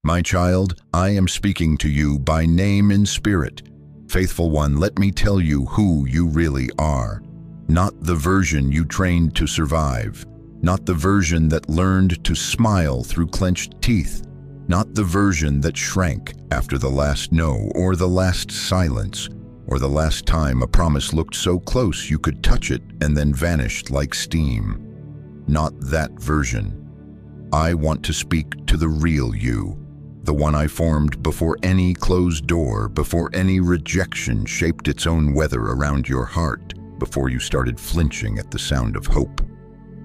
My child, I am speaking to you by name and spirit. Faithful one, let me tell you who you really are. Not the version you trained to survive. Not the version that learned to smile through clenched teeth. Not the version that shrank after the last no, or the last silence, or the last time a promise looked so close you could touch it and then vanished like steam. Not that version. I want to speak to the real you, the one I formed before any closed door, before any rejection shaped its own weather around your heart, before you started flinching at the sound of hope.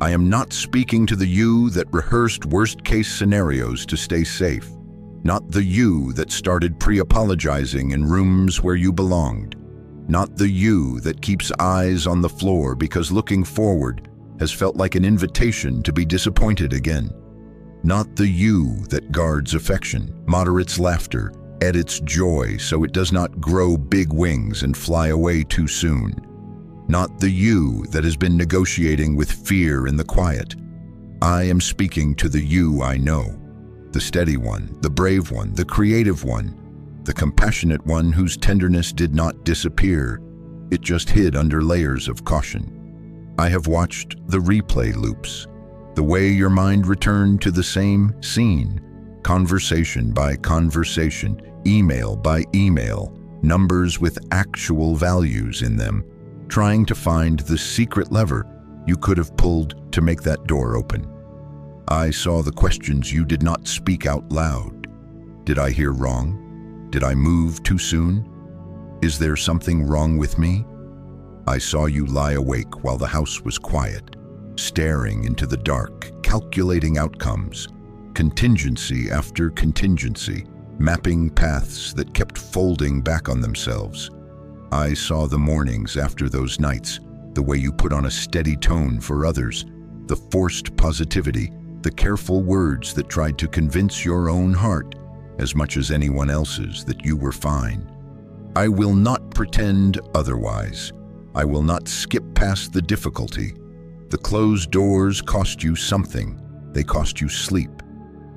I am not speaking to the you that rehearsed worst-case scenarios to stay safe, not the you that started pre-apologizing in rooms where you belonged, not the you that keeps eyes on the floor because looking forward has felt like an invitation to be disappointed again, not the you that guards affection, moderates laughter, edits joy so it does not grow big wings and fly away too soon, not the you that has been negotiating with fear in the quiet. I am speaking to the you I know, the steady one, the brave one, the creative one, the compassionate one whose tenderness did not disappear, it just hid under layers of caution. I have watched the replay loops, the way your mind returned to the same scene, conversation by conversation, email by email, numbers with actual values in them, trying to find the secret lever you could have pulled to make that door open. I saw the questions you did not speak out loud. Did I hear wrong? Did I move too soon? Is there something wrong with me? I saw you lie awake while the house was quiet, staring into the dark, calculating outcomes, contingency after contingency, mapping paths that kept folding back on themselves. I saw the mornings after those nights, the way you put on a steady tone for others, the forced positivity, the careful words that tried to convince your own heart, as much as anyone else's, that you were fine. I will not pretend otherwise. I will not skip past the difficulty. The closed doors cost you something. They cost you sleep.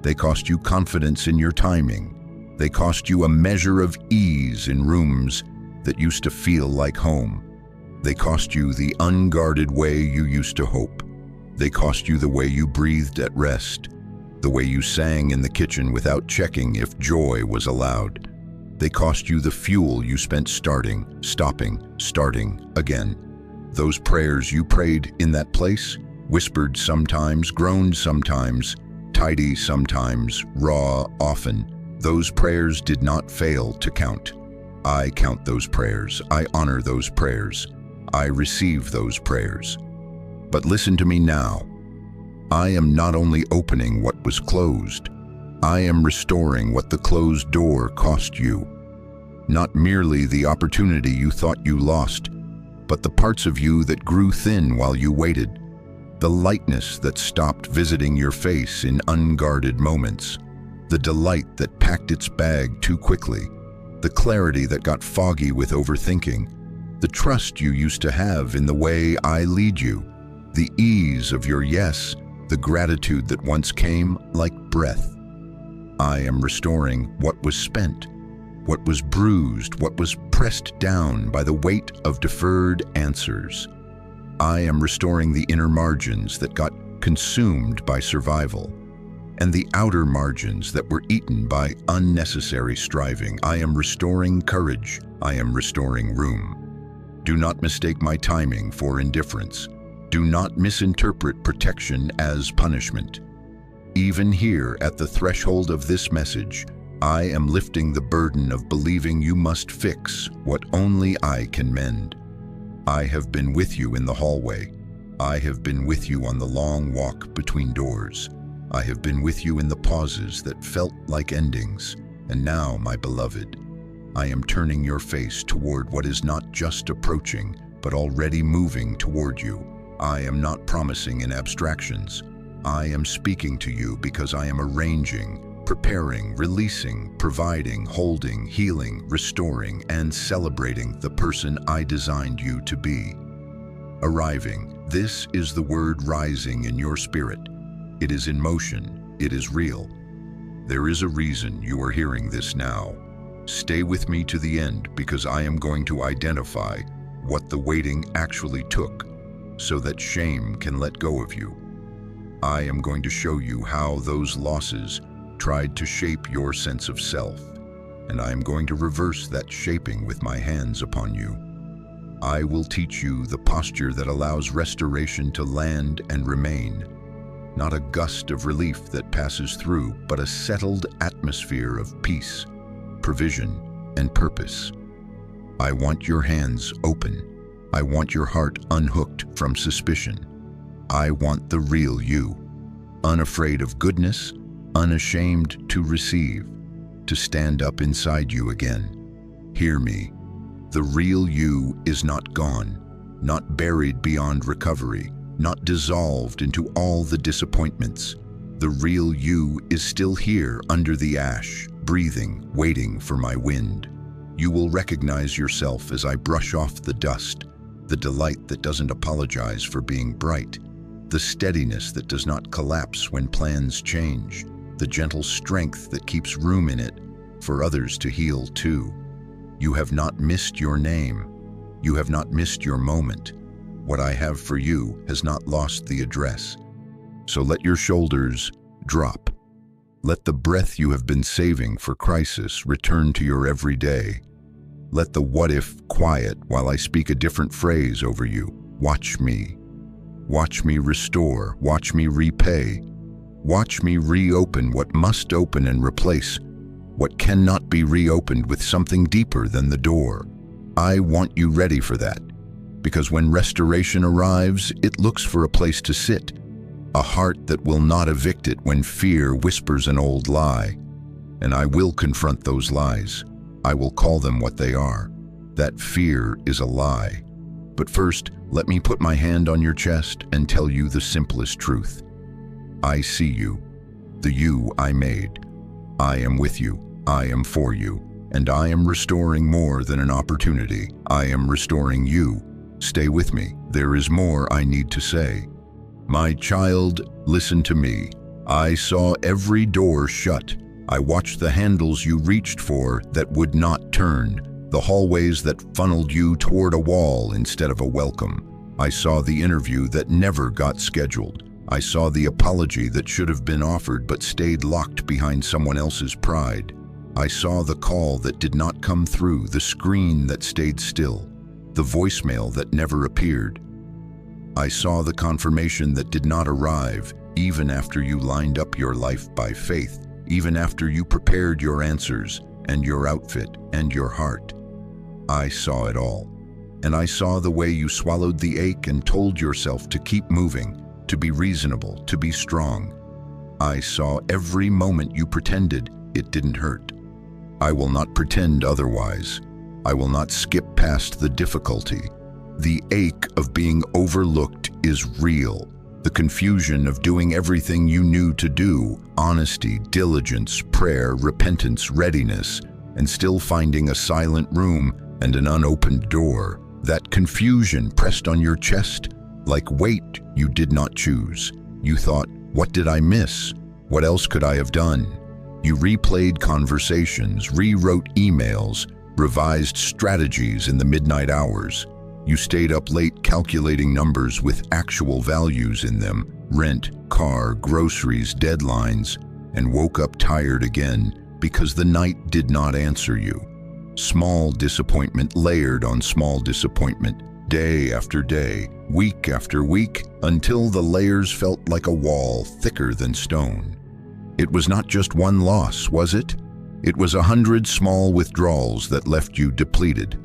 They cost you confidence in your timing. They cost you a measure of ease in rooms that used to feel like home. They cost you the unguarded way you used to hope. They cost you the way you breathed at rest, the way you sang in the kitchen without checking if joy was allowed. They cost you the fuel you spent starting, stopping, starting again. Those prayers you prayed in that place, whispered sometimes, groaned sometimes, tidy sometimes, raw often, those prayers did not fail to count. I count those prayers. I honor those prayers. I receive those prayers. But listen to me now. I am not only opening what was closed, I am restoring what the closed door cost you. Not merely the opportunity you thought you lost, but the parts of you that grew thin while you waited, the lightness that stopped visiting your face in unguarded moments, the delight that packed its bag too quickly, the clarity that got foggy with overthinking, the trust you used to have in the way I lead you, the ease of your yes, the gratitude that once came like breath. I am restoring what was spent, what was bruised, what was pressed down by the weight of deferred answers. I am restoring the inner margins that got consumed by survival, and the outer margins that were eaten by unnecessary striving. I am restoring courage. I am restoring room. Do not mistake my timing for indifference. Do not misinterpret protection as punishment. Even here at the threshold of this message, I am lifting the burden of believing you must fix what only I can mend. I have been with you in the hallway. I have been with you on the long walk between doors. I have been with you in the pauses that felt like endings. And now, my beloved, I am turning your face toward what is not just approaching, but already moving toward you. I am not promising in abstractions. I am speaking to you because I am arranging, preparing, releasing, providing, holding, healing, restoring, and celebrating the person I designed you to be. Arriving, this is the word rising in your spirit. It is in motion. It is real. There is a reason you are hearing this now. Stay with me to the end because I am going to identify what the waiting actually took so that shame can let go of you. I am going to show you how those losses tried to shape your sense of self, and I am going to reverse that shaping with my hands upon you. I will teach you the posture that allows restoration to land and remain, not a gust of relief that passes through, but a settled atmosphere of peace, provision, and purpose. I want your hands open. I want your heart unhooked from suspicion. I want the real you, unafraid of goodness, unashamed to receive, to stand up inside you again. Hear me. The real you is not gone, not buried beyond recovery, not dissolved into all the disappointments. The real you is still here under the ash, breathing, waiting for my wind. You will recognize yourself as I brush off the dust, the delight that doesn't apologize for being bright, the steadiness that does not collapse when plans change, the gentle strength that keeps room in it for others to heal too. You have not missed your name. You have not missed your moment. What I have for you has not lost the address. So let your shoulders drop. Let the breath you have been saving for crisis return to your everyday. Let the what if quiet while I speak a different phrase over you. Watch me. Watch me restore. Watch me repay. Watch me reopen what must open and replace what cannot be reopened with something deeper than the door. I want you ready for that, because when restoration arrives, it looks for a place to sit, a heart that will not evict it when fear whispers an old lie. And I will confront those lies. I will call them what they are. That fear is a lie. But first, let me put my hand on your chest and tell you the simplest truth. I see you, the you I made. I am with you, I am for you, and I am restoring more than an opportunity. I am restoring you. Stay with me. There is more I need to say. My child, listen to me. I saw every door shut. I watched the handles you reached for that would not turn, the hallways that funneled you toward a wall instead of a welcome. I saw the interview that never got scheduled. I saw the apology that should have been offered but stayed locked behind someone else's pride. I saw the call that did not come through, the screen that stayed still, the voicemail that never appeared. I saw the confirmation that did not arrive, even after you lined up your life by faith, even after you prepared your answers and your outfit and your heart. I saw it all. And I saw the way you swallowed the ache and told yourself to keep moving, to be reasonable, to be strong. I saw every moment you pretended it didn't hurt. I will not pretend otherwise. I will not skip past the difficulty. The ache of being overlooked is real. The confusion of doing everything you knew to do, honesty, diligence, prayer, repentance, readiness, and still finding a silent room and an unopened door. That confusion pressed on your chest like weight you did not choose. You thought, what did I miss? What else could I have done? You replayed conversations, rewrote emails, revised strategies in the midnight hours. You stayed up late calculating numbers with actual values in them, rent, car, groceries, deadlines, and woke up tired again because the night did not answer you. Small disappointment layered on small disappointment, day after day, week after week, until the layers felt like a wall thicker than stone. It was not just one loss, was it? It was 100 small withdrawals that left you depleted.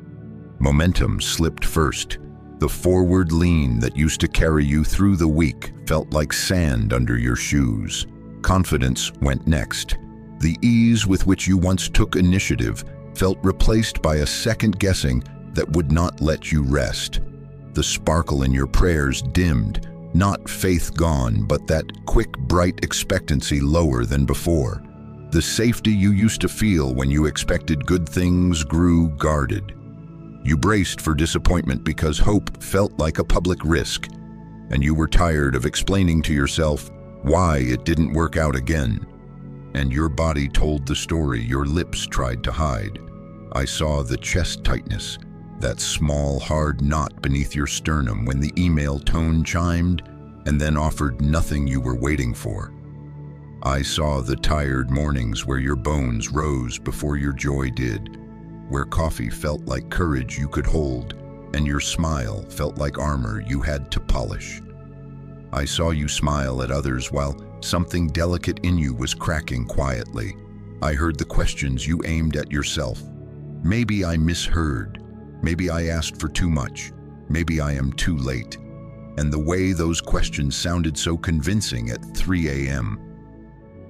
Momentum slipped first. The forward lean that used to carry you through the week felt like sand under your shoes. Confidence went next. The ease with which you once took initiative felt replaced by a second guessing that would not let you rest. The sparkle in your prayers dimmed, not faith gone, but that quick, bright expectancy lower than before. The safety you used to feel when you expected good things grew guarded. You braced for disappointment because hope felt like a public risk, and you were tired of explaining to yourself why it didn't work out again. and your body told the story your lips tried to hide. I saw the chest tightness, that small, hard knot beneath your sternum when the email tone chimed and then offered nothing you were waiting for. I saw the tired mornings where your bones rose before your joy did, where coffee felt like courage you could hold, and your smile felt like armor you had to polish. I saw you smile at others while something delicate in you was cracking quietly. I heard the questions you aimed at yourself. Maybe I misheard. Maybe I asked for too much. Maybe I am too late. And the way those questions sounded so convincing at 3 a.m.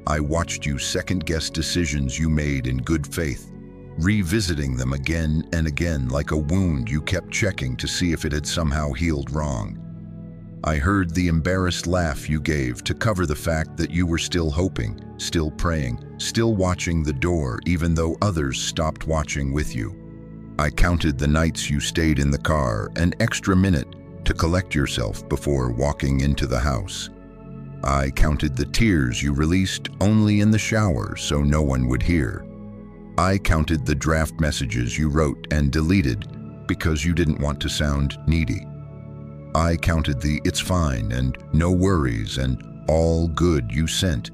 I watched you second-guess decisions you made in good faith, revisiting them again and again like a wound you kept checking to see if it had somehow healed wrong. I heard the embarrassed laugh you gave to cover the fact that you were still hoping, still praying, still watching the door even though others stopped watching with you. I counted the nights you stayed in the car an extra minute to collect yourself before walking into the house. I counted the tears you released only in the shower so no one would hear. I counted the draft messages you wrote and deleted because you didn't want to sound needy. I counted the "it's fine" and "no worries" and "all good" you sent,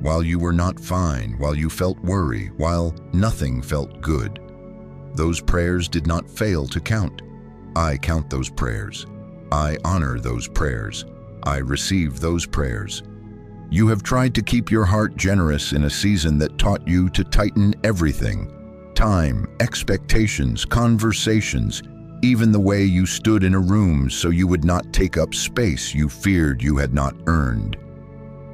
while you were not fine, while you felt worry, while nothing felt good. Those prayers did not fail to count. I count those prayers. I honor those prayers. I receive those prayers. You have tried to keep your heart generous in a season that taught you to tighten everything: time, expectations, conversations, even the way you stood in a room so you would not take up space you feared you had not earned.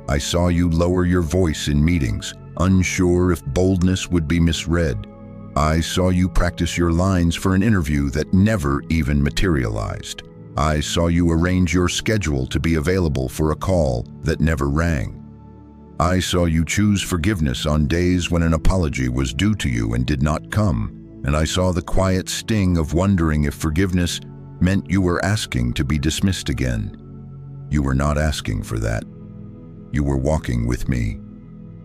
I saw you lower your voice in meetings, unsure if boldness would be misread. I saw you practice your lines for an interview that never even materialized. I saw you arrange your schedule to be available for a call that never rang. I saw you choose forgiveness on days when an apology was due to you and did not come. And I saw the quiet sting of wondering if forgiveness meant you were asking to be dismissed again. You were not asking for that. You were walking with me.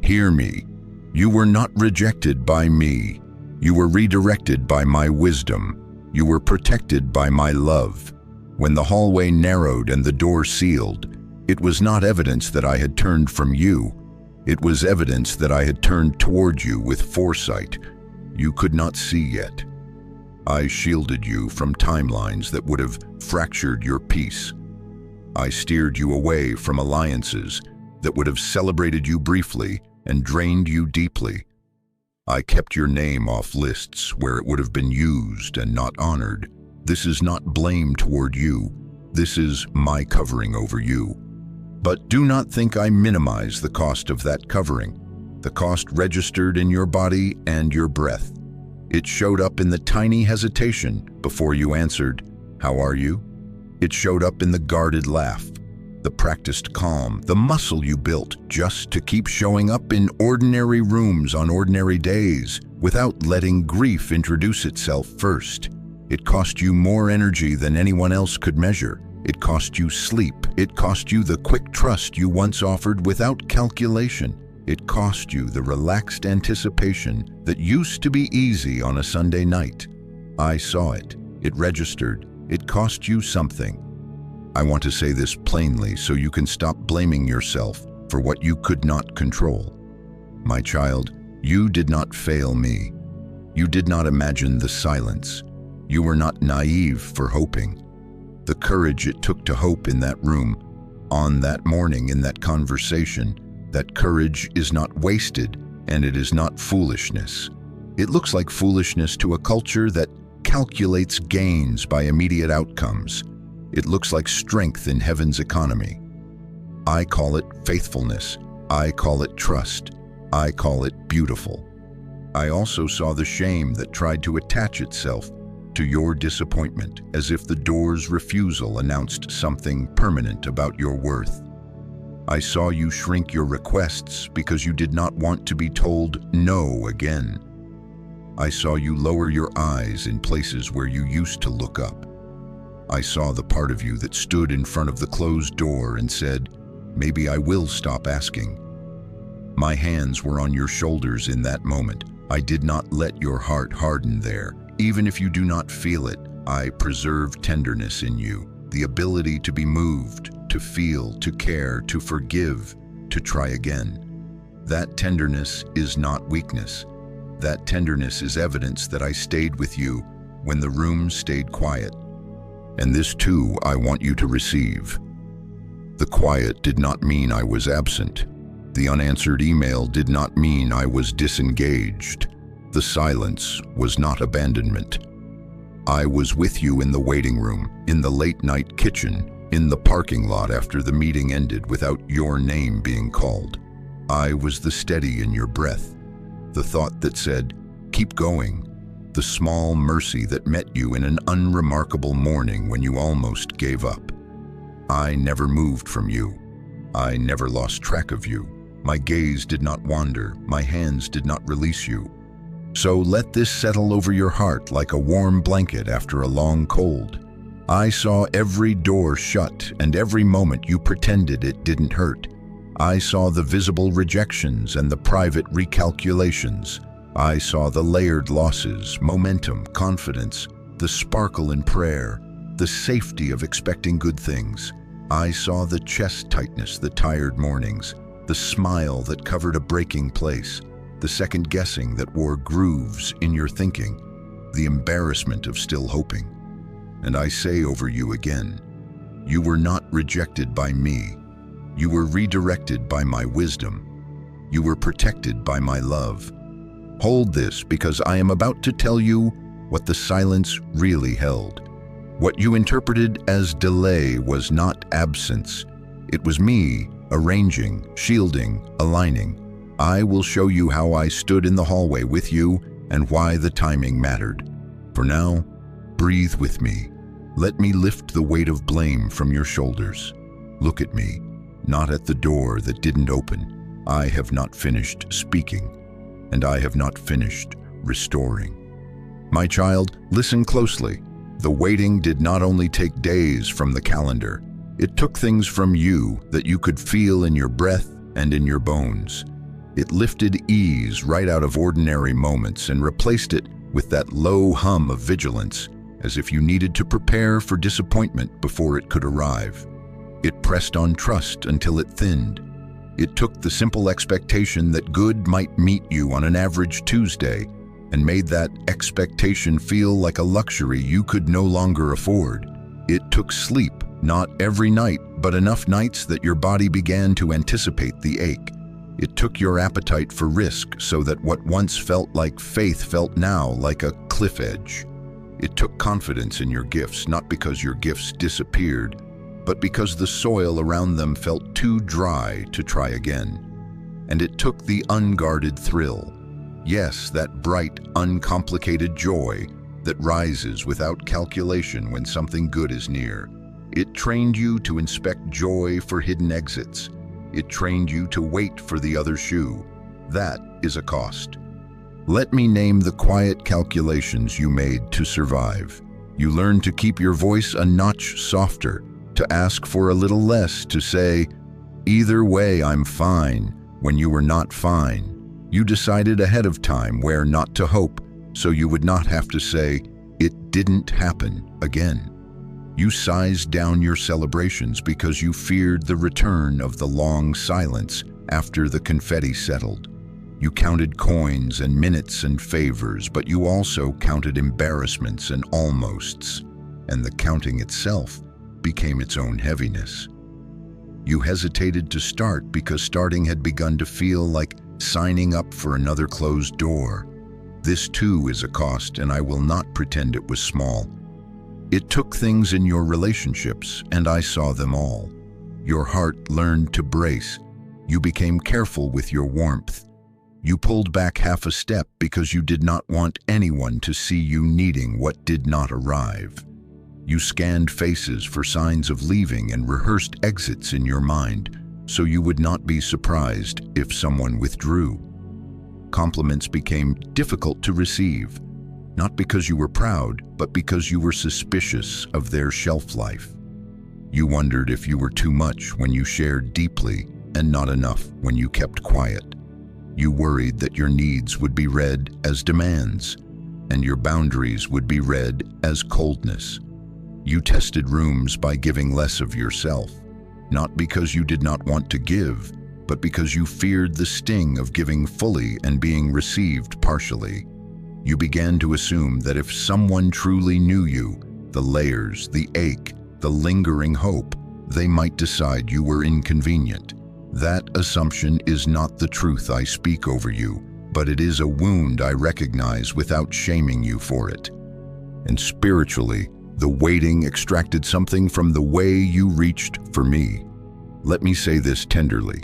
Hear me. You were not rejected by me. You were redirected by my wisdom. You were protected by my love. When the hallway narrowed and the door sealed, it was not evidence that I had turned from you. It was evidence that I had turned toward you with foresight you could not see yet. I shielded you from timelines that would have fractured your peace. I steered you away from alliances that would have celebrated you briefly and drained you deeply. I kept your name off lists where it would have been used and not honored. This is not blame toward you. This is my covering over you. But do not think I minimize the cost of that covering. The cost registered in your body and your breath. It showed up in the tiny hesitation before you answered, "How are you?" It showed up in the guarded laugh, the practiced calm, the muscle you built just to keep showing up in ordinary rooms on ordinary days without letting grief introduce itself first. It cost you more energy than anyone else could measure. It cost you sleep. It cost you the quick trust you once offered without calculation. It cost you the relaxed anticipation that used to be easy on a Sunday night. I saw it. It registered. It cost you something. I want to say this plainly so you can stop blaming yourself for what you could not control. My child, you did not fail me. You did not imagine the silence. You were not naive for hoping. The courage it took to hope in that room, on that morning, in that conversation, that courage is not wasted, and it is not foolishness. It looks like foolishness to a culture that calculates gains by immediate outcomes. It looks like strength in heaven's economy. I call it faithfulness. I call it trust. I call it beautiful. I also saw the shame that tried to attach itself to your disappointment, as if the door's refusal announced something permanent about your worth. I saw you shrink your requests because you did not want to be told no again. I saw you lower your eyes in places where you used to look up. I saw the part of you that stood in front of the closed door and said, "Maybe I will stop asking." My hands were on your shoulders in that moment. I did not let your heart harden there. Even if you do not feel it, I preserved tenderness in you, the ability to be moved, to feel, to care, to forgive, to try again. That tenderness is not weakness. That tenderness is evidence that I stayed with you when the room stayed quiet. And this too I want you to receive. The quiet did not mean I was absent. The unanswered email did not mean I was disengaged. The silence was not abandonment. I was with you in the waiting room, in the late-night kitchen, in the parking lot after the meeting ended without your name being called. I was the steady in your breath, the thought that said, "Keep going," the small mercy that met you in an unremarkable morning when you almost gave up. I never moved from you. I never lost track of you. My gaze did not wander. My hands did not release you. So let this settle over your heart like a warm blanket after a long cold. I saw every door shut and every moment you pretended it didn't hurt. I saw the visible rejections and the private recalculations. I saw the layered losses, momentum, confidence, the sparkle in prayer, the safety of expecting good things. I saw the chest tightness, the tired mornings, the smile that covered a breaking place, the second guessing that wore grooves in your thinking, the embarrassment of still hoping. And I say over you again, you were not rejected by me. You were redirected by my wisdom. You were protected by my love. Hold this, because I am about to tell you what the silence really held. What you interpreted as delay was not absence. It was me arranging, shielding, aligning. I will show you how I stood in the hallway with you and why the timing mattered. For now, breathe with me. Let me lift the weight of blame from your shoulders. Look at me, not at the door that didn't open. I have not finished speaking, and I have not finished restoring. My child, listen closely. The waiting did not only take days from the calendar. It took things from you that you could feel in your breath and in your bones. It lifted ease right out of ordinary moments and replaced it with that low hum of vigilance, as if you needed to prepare for disappointment before it could arrive. It pressed on trust until it thinned. It took the simple expectation that good might meet you on an average Tuesday and made that expectation feel like a luxury you could no longer afford. It took sleep, not every night, but enough nights that your body began to anticipate the ache. It took your appetite for risk so that what once felt like faith felt now like a cliff edge. It took confidence in your gifts, not because your gifts disappeared, but because the soil around them felt too dry to try again. And it took the unguarded thrill. Yes, that bright, uncomplicated joy that rises without calculation when something good is near. It trained you to inspect joy for hidden exits. It trained you to wait for the other shoe. That is a cost. Let me name the quiet calculations you made to survive. You learned to keep your voice a notch softer, to ask for a little less, to say, "Either way, I'm fine," when you were not fine. You decided ahead of time where not to hope, so you would not have to say, "It didn't happen again." You sized down your celebrations because you feared the return of the long silence after the confetti settled. You counted coins and minutes and favors, but you also counted embarrassments and almosts, and the counting itself became its own heaviness. You hesitated to start because starting had begun to feel like signing up for another closed door. This too is a cost, and I will not pretend it was small. It took things in your relationships, and I saw them all. Your heart learned to brace. You became careful with your warmth. You pulled back half a step because you did not want anyone to see you needing what did not arrive. You scanned faces for signs of leaving and rehearsed exits in your mind, so you would not be surprised if someone withdrew. Compliments became difficult to receive, not because you were proud, but because you were suspicious of their shelf life. You wondered if you were too much when you shared deeply and not enough when you kept quiet. You worried that your needs would be read as demands, and your boundaries would be read as coldness. You tested rooms by giving less of yourself, not because you did not want to give, but because you feared the sting of giving fully and being received partially. You began to assume that if someone truly knew you, the layers, the ache, the lingering hope, they might decide you were inconvenient. That assumption is not the truth I speak over you, but it is a wound I recognize without shaming you for it. And spiritually, the waiting extracted something from the way you reached for me. Let me say this tenderly.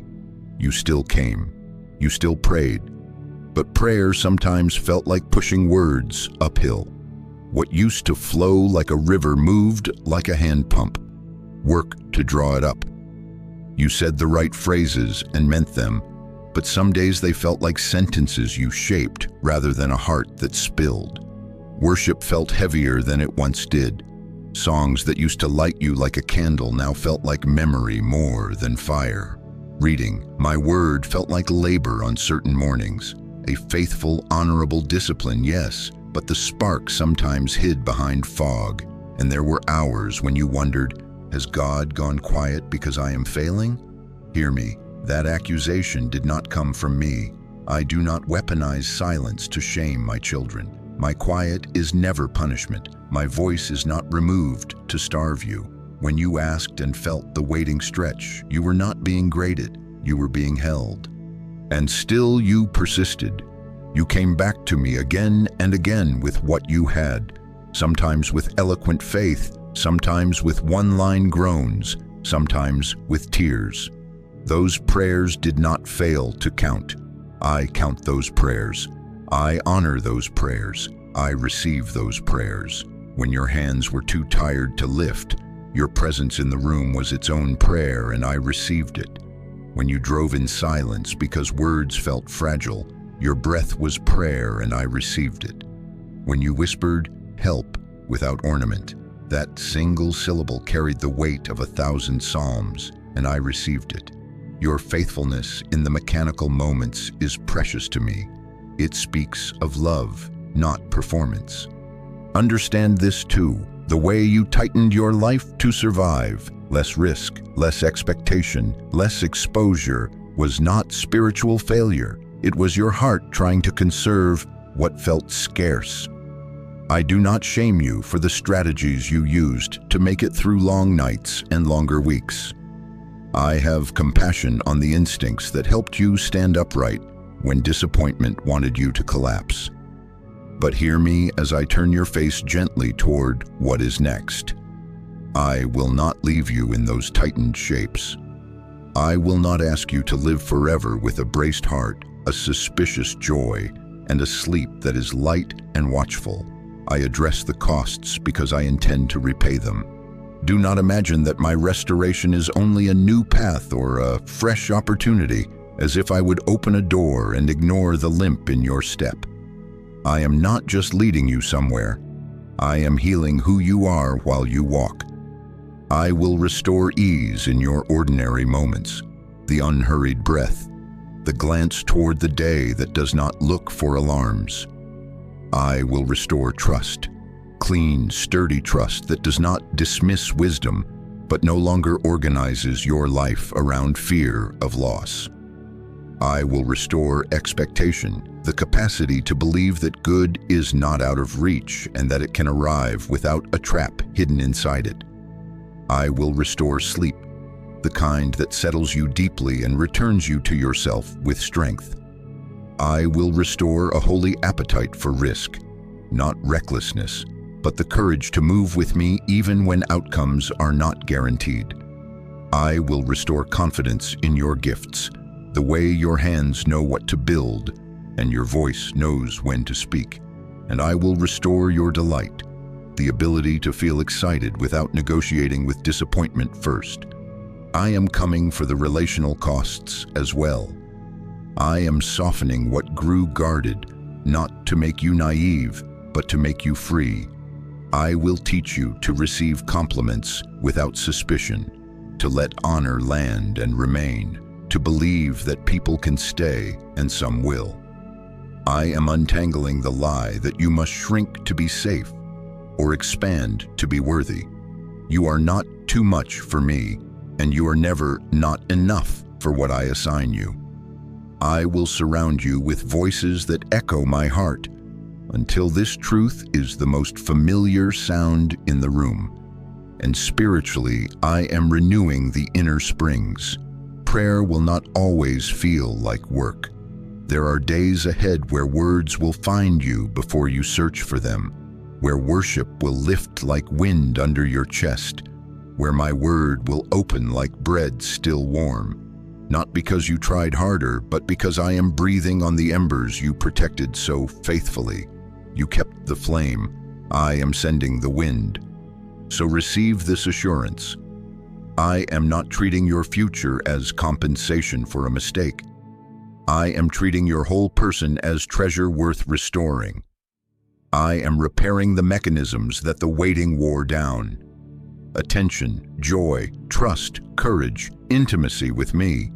You still came. You still prayed. But prayer sometimes felt like pushing words uphill. What used to flow like a river moved like a hand pump. Work to draw it up. You said the right phrases and meant them, but some days they felt like sentences you shaped rather than a heart that spilled. Worship felt heavier than it once did. Songs that used to light you like a candle now felt like memory more than fire. Reading, my word, felt like labor on certain mornings. A faithful, honorable discipline, yes, but the spark sometimes hid behind fog, and there were hours when you wondered, has God gone quiet because I am failing? Hear me, that accusation did not come from me. I do not weaponize silence to shame my children. My quiet is never punishment. My voice is not removed to starve you. When you asked and felt the waiting stretch, you were not being graded, you were being held. And still you persisted. You came back to me again and again with what you had, sometimes with eloquent faith, sometimes with one-line groans, sometimes with tears. Those prayers did not fail to count. I count those prayers. I honor those prayers. I receive those prayers. When your hands were too tired to lift, your presence in the room was its own prayer, and I received it. When you drove in silence because words felt fragile, your breath was prayer, and I received it. When you whispered, help, without ornament, that single syllable carried the weight of 1,000 psalms, and I received it. Your faithfulness in the mechanical moments is precious to me. It speaks of love, not performance. Understand this too. The way you tightened your life to survive, less risk, less expectation, less exposure, was not spiritual failure. It was your heart trying to conserve what felt scarce. I do not shame you for the strategies you used to make it through long nights and longer weeks. I have compassion on the instincts that helped you stand upright when disappointment wanted you to collapse. But hear me as I turn your face gently toward what is next. I will not leave you in those tightened shapes. I will not ask you to live forever with a braced heart, a suspicious joy, and a sleep that is light and watchful. I address the costs because I intend to repay them. Do not imagine that my restoration is only a new path or a fresh opportunity, as if I would open a door and ignore the limp in your step. I am not just leading you somewhere. I am healing who you are while you walk. I will restore ease in your ordinary moments, the unhurried breath, the glance toward the day that does not look for alarms. I will restore trust, clean, sturdy trust that does not dismiss wisdom, but no longer organizes your life around fear of loss. I will restore expectation, the capacity to believe that good is not out of reach and that it can arrive without a trap hidden inside it. I will restore sleep, the kind that settles you deeply and returns you to yourself with strength. I will restore a holy appetite for risk, not recklessness, but the courage to move with me even when outcomes are not guaranteed. I will restore confidence in your gifts, the way your hands know what to build and your voice knows when to speak. And I will restore your delight, the ability to feel excited without negotiating with disappointment first. I am coming for the relational costs as well. I am softening what grew guarded, not to make you naive, but to make you free. I will teach you to receive compliments without suspicion, to let honor land and remain, to believe that people can stay and some will. I am untangling the lie that you must shrink to be safe or expand to be worthy. You are not too much for me, and you are never not enough for what I assign you. I will surround you with voices that echo my heart until this truth is the most familiar sound in the room. And spiritually, I am renewing the inner springs. Prayer will not always feel like work. There are days ahead where words will find you before you search for them, where worship will lift like wind under your chest, where my word will open like bread still warm. Not because you tried harder, but because I am breathing on the embers you protected so faithfully. You kept the flame. I am sending the wind. So receive this assurance. I am not treating your future as compensation for a mistake. I am treating your whole person as treasure worth restoring. I am repairing the mechanisms that the waiting wore down. Attention, joy, trust, courage, intimacy with me,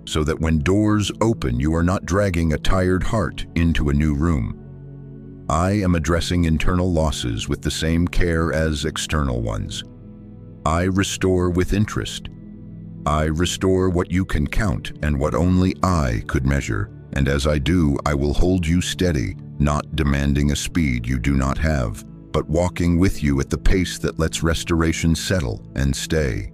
so that when doors open, you are not dragging a tired heart into a new room. I am addressing internal losses with the same care as external ones. I restore with interest. I restore what you can count and what only I could measure. And as I do, I will hold you steady, not demanding a speed you do not have, but walking with you at the pace that lets restoration settle and stay.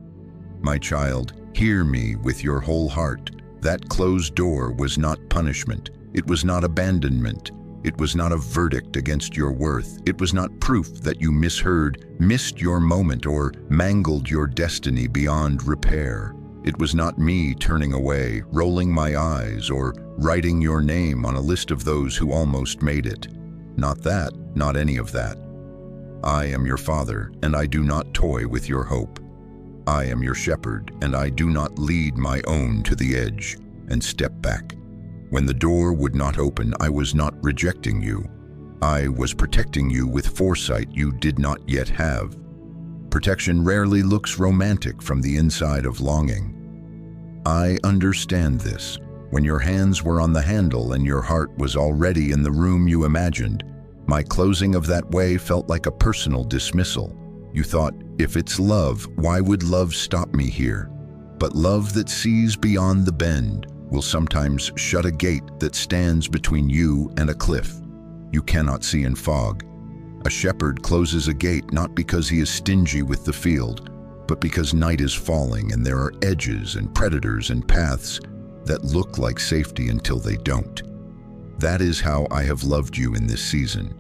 My child, hear me with your whole heart. That closed door was not punishment. It was not abandonment. It was not a verdict against your worth. It was not proof that you misheard, missed your moment, or mangled your destiny beyond repair. It was not me turning away, rolling my eyes, or writing your name on a list of those who almost made it. Not that, not any of that. I am your father, and I do not toy with your hope. I am your shepherd, and I do not lead my own to the edge and step back. When the door would not open, I was not rejecting you. I was protecting you with foresight you did not yet have. Protection rarely looks romantic from the inside of longing. I understand this. When your hands were on the handle and your heart was already in the room you imagined, my closing of that way felt like a personal dismissal. You thought, if it's love, why would love stop me here? But love that sees beyond the bend will sometimes shut a gate that stands between you and a cliff you cannot see in fog. A shepherd closes a gate not because he is stingy with the field, but because night is falling and there are edges and predators and paths that look like safety until they don't. That is how I have loved you in this season.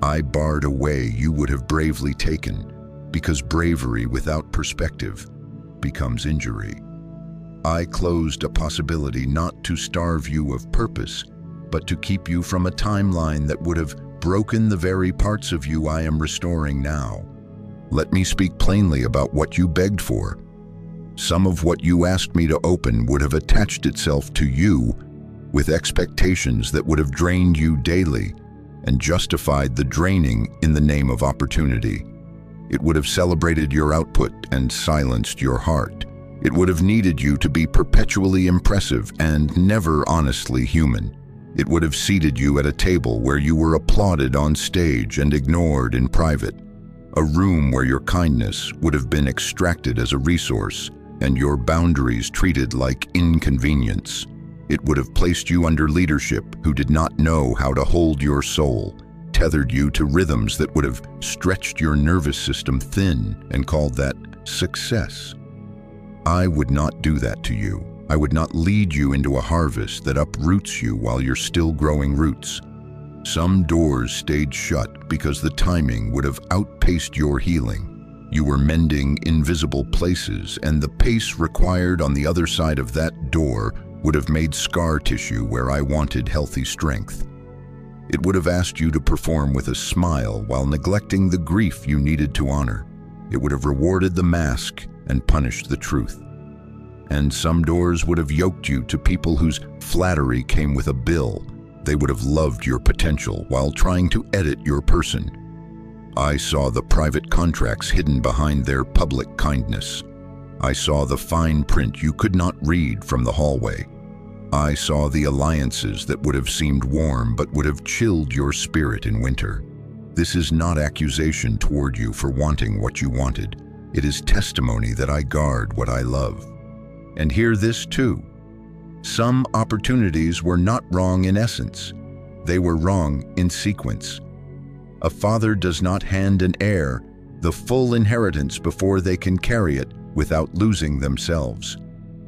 I barred a way you would have bravely taken, because bravery without perspective becomes injury. I closed a possibility not to starve you of purpose, but to keep you from a timeline that would have broken the very parts of you I am restoring now. Let me speak plainly about what you begged for. Some of what you asked me to open would have attached itself to you with expectations that would have drained you daily and justified the draining in the name of opportunity. It would have celebrated your output and silenced your heart. It would have needed you to be perpetually impressive and never honestly human. It would have seated you at a table where you were applauded on stage and ignored in private. A room where your kindness would have been extracted as a resource and your boundaries treated like inconvenience. It would have placed you under leadership who did not know how to hold your soul, tethered you to rhythms that would have stretched your nervous system thin and called that success. I would not do that to you. I would not lead you into a harvest that uproots you while you're still growing roots. Some doors stayed shut because the timing would have outpaced your healing. You were mending invisible places, and the pace required on the other side of that door would have made scar tissue where I wanted healthy strength. It would have asked you to perform with a smile while neglecting the grief you needed to honor. It would have rewarded the mask and punished the truth. And some doors would have yoked you to people whose flattery came with a bill. They would have loved your potential while trying to edit your person. I saw the private contracts hidden behind their public kindness. I saw the fine print you could not read from the hallway. I saw the alliances that would have seemed warm but would have chilled your spirit in winter. This is not accusation toward you for wanting what you wanted. It is testimony that I guard what I love. And hear this too. Some opportunities were not wrong in essence. They were wrong in sequence. A father does not hand an heir the full inheritance before they can carry it without losing themselves.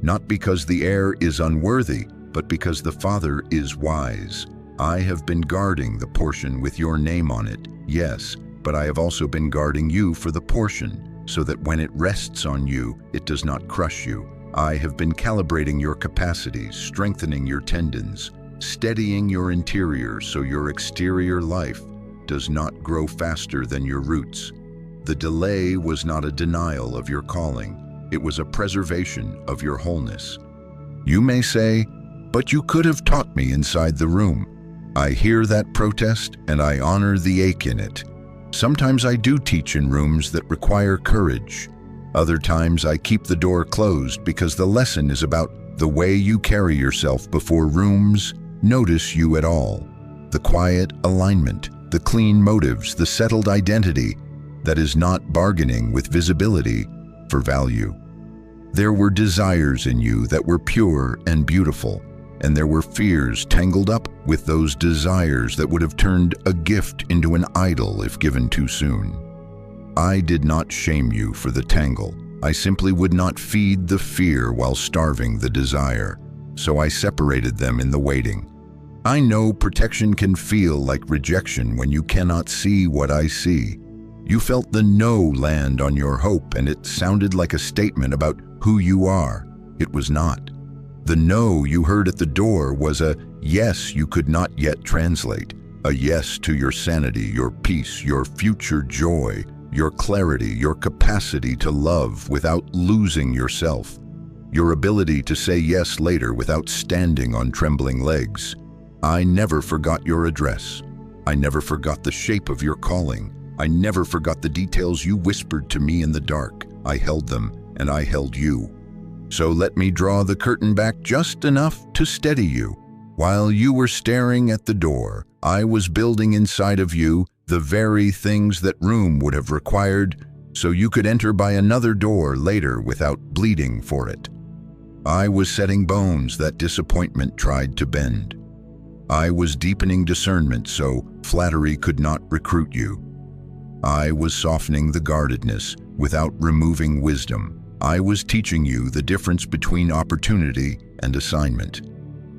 Not because the heir is unworthy, but because the father is wise. I have been guarding the portion with your name on it, yes, but I have also been guarding you for the portion, so that when it rests on you, it does not crush you. I have been calibrating your capacities, strengthening your tendons, steadying your interior so your exterior life does not grow faster than your roots. The delay was not a denial of your calling. It was a preservation of your wholeness. You may say, but you could have taught me inside the room. I hear that protest and I honor the ache in it. Sometimes I do teach in rooms that require courage. Other times I keep the door closed because the lesson is about the way you carry yourself before rooms notice you at all. The quiet alignment, the clean motives, the settled identity that is not bargaining with visibility for value. There were desires in you that were pure and beautiful, and there were fears tangled up with those desires that would have turned a gift into an idol if given too soon. I did not shame you for the tangle. I simply would not feed the fear while starving the desire, so I separated them in the waiting. I know protection can feel like rejection when you cannot see what I see. You felt the no land on your hope, and it sounded like a statement about who you are. It was not. The no you heard at the door was a yes you could not yet translate, a yes to your sanity, your peace, your future joy, your clarity, your capacity to love without losing yourself, your ability to say yes later without standing on trembling legs. I never forgot your address. I never forgot the shape of your calling. I never forgot the details you whispered to me in the dark. I held them, and I held you. So let me draw the curtain back just enough to steady you. While you were staring at the door, I was building inside of you the very things that room would have required so you could enter by another door later without bleeding for it. I was setting bones that disappointment tried to bend. I was deepening discernment so flattery could not recruit you. I was softening the guardedness without removing wisdom. I was teaching you the difference between opportunity and assignment.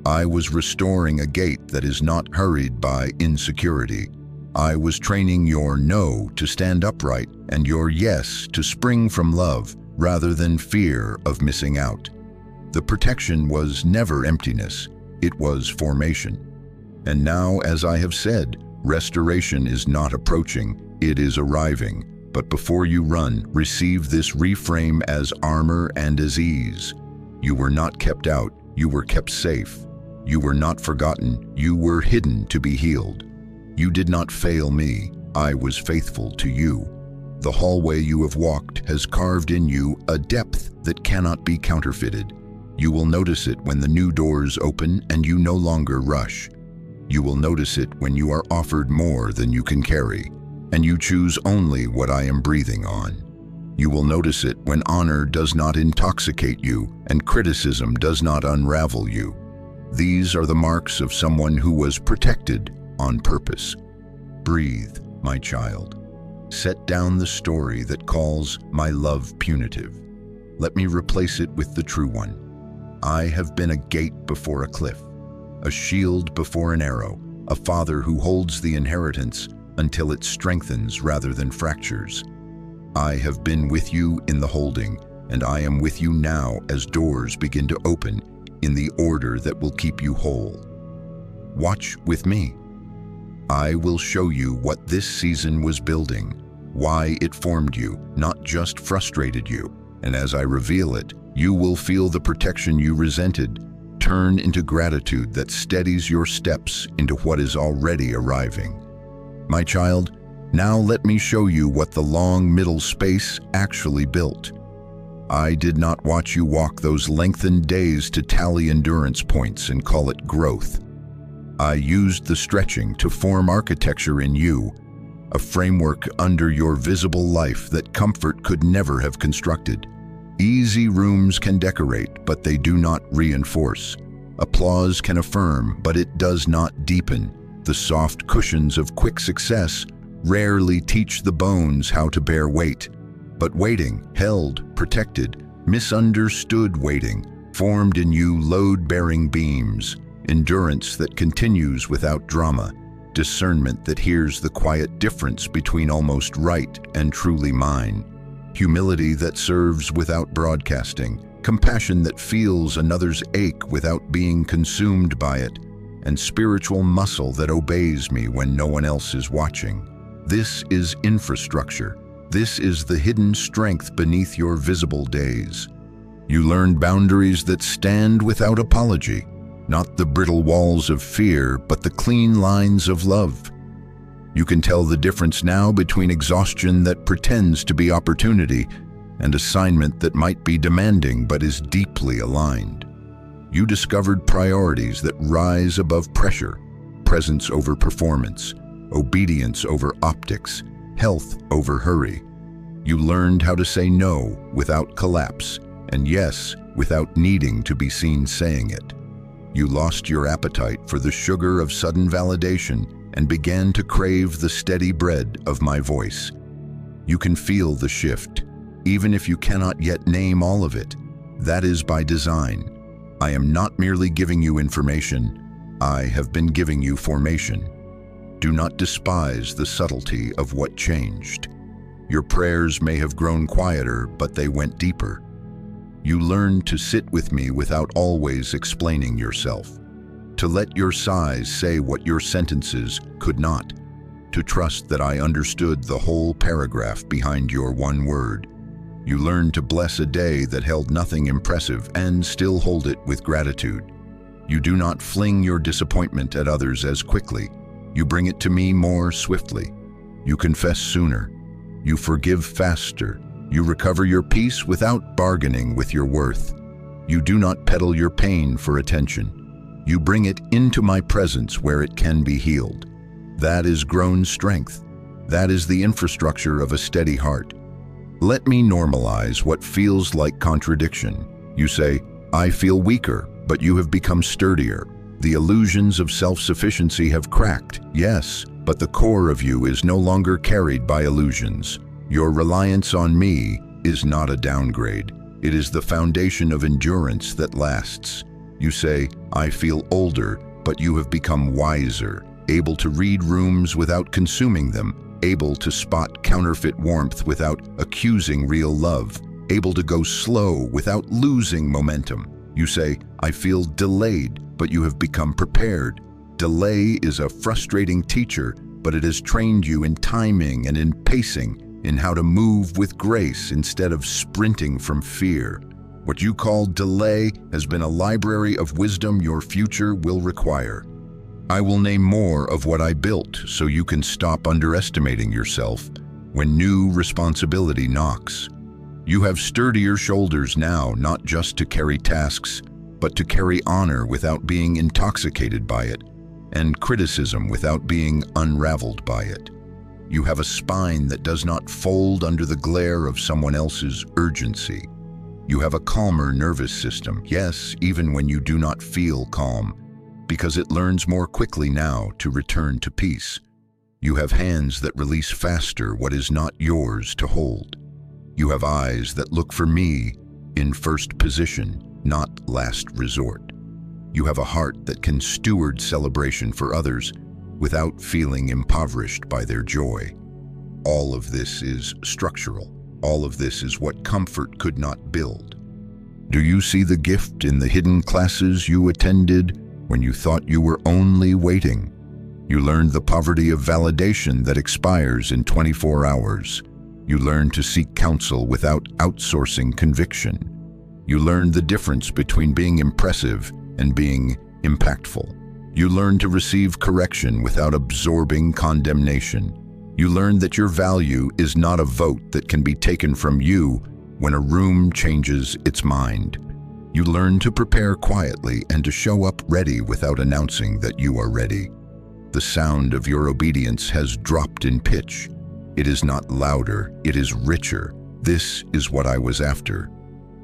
I was restoring a gate that is not hurried by insecurity. I was training your no to stand upright and your yes to spring from love rather than fear of missing out. The protection was never emptiness, it was formation. And now, as I have said, restoration is not approaching, it is arriving. But before you run, receive this reframe as armor and as ease. You were not kept out, you were kept safe. You were not forgotten, you were hidden to be healed. You did not fail me, I was faithful to you. The hallway you have walked has carved in you a depth that cannot be counterfeited. You will notice it when the new doors open and you no longer rush. You will notice it when you are offered more than you can carry, and you choose only what I am breathing on. You will notice it when honor does not intoxicate you and criticism does not unravel you. These are the marks of someone who was protected on purpose. Breathe, my child. Set down the story that calls my love punitive. Let me replace it with the true one. I have been a gate before a cliff, a shield before an arrow, a father who holds the inheritance until it strengthens rather than fractures. I have been with you in the holding, and I am with you now as doors begin to open in the order that will keep you whole. Watch with me. I will show you what this season was building, why it formed you, not just frustrated you, and as I reveal it, you will feel the protection you resented turn into gratitude that steadies your steps into what is already arriving. My child, now let me show you what the long middle space actually built. I did not watch you walk those lengthened days to tally endurance points and call it growth. I used the stretching to form architecture in you, a framework under your visible life that comfort could never have constructed. Easy rooms can decorate, but they do not reinforce. Applause can affirm, but it does not deepen. The soft cushions of quick success rarely teach the bones how to bear weight. But waiting, held, protected, misunderstood waiting, formed in you load-bearing beams, endurance that continues without drama, discernment that hears the quiet difference between almost right and truly mine, humility that serves without broadcasting, compassion that feels another's ache without being consumed by it, and spiritual muscle that obeys me when no one else is watching. This is infrastructure. This is the hidden strength beneath your visible days. You learn boundaries that stand without apology, not the brittle walls of fear, but the clean lines of love. You can tell the difference now between exhaustion that pretends to be opportunity and assignment that might be demanding but is deeply aligned. You discovered priorities that rise above pressure, presence over performance, obedience over optics, health over hurry. You learned how to say no without collapse, and yes without needing to be seen saying it. You lost your appetite for the sugar of sudden validation and began to crave the steady bread of my voice. You can feel the shift, even if you cannot yet name all of it. That is by design. I am not merely giving you information, I have been giving you formation. Do not despise the subtlety of what changed. Your prayers may have grown quieter, but they went deeper. You learned to sit with me without always explaining yourself, to let your sighs say what your sentences could not, to trust that I understood the whole paragraph behind your one word. You learned to bless a day that held nothing impressive and still hold it with gratitude. You do not fling your disappointment at others as quickly. You bring it to me more swiftly. You confess sooner. You forgive faster. You recover your peace without bargaining with your worth. You do not peddle your pain for attention. You bring it into my presence where it can be healed. That is grown strength. That is the infrastructure of a steady heart. Let me normalize what feels like contradiction. You say, I feel weaker, but you have become sturdier. The illusions of self-sufficiency have cracked, yes, but the core of you is no longer carried by illusions. Your reliance on me is not a downgrade. It is the foundation of endurance that lasts. You say, I feel older, but you have become wiser, able to read rooms without consuming them, able to spot counterfeit warmth without accusing real love, able to go slow without losing momentum. You say, I feel delayed, but you have become prepared. Delay is a frustrating teacher, but it has trained you in timing and in pacing, in how to move with grace instead of sprinting from fear. What you call delay has been a library of wisdom your future will require. I will name more of what I built so you can stop underestimating yourself when new responsibility knocks. You have sturdier shoulders now, not just to carry tasks, but to carry honor without being intoxicated by it, and criticism without being unraveled by it. You have a spine that does not fold under the glare of someone else's urgency. You have a calmer nervous system, yes, even when you do not feel calm, because it learns more quickly now to return to peace. You have hands that release faster what is not yours to hold. You have eyes that look for me in first position, not last resort. You have a heart that can steward celebration for others without feeling impoverished by their joy. All of this is structural. All of this is what comfort could not build. Do you see the gift in the hidden classes you attended when you thought you were only waiting? You learned the poverty of validation that expires in 24 hours. You learned to seek counsel without outsourcing conviction. You learned the difference between being impressive and being impactful. You learned to receive correction without absorbing condemnation. You learned that your value is not a vote that can be taken from you, when a room changes its mind. You learn to prepare quietly and to show up ready without announcing that you are ready. The sound of your obedience has dropped in pitch. It is not louder, it is richer. This is what I was after.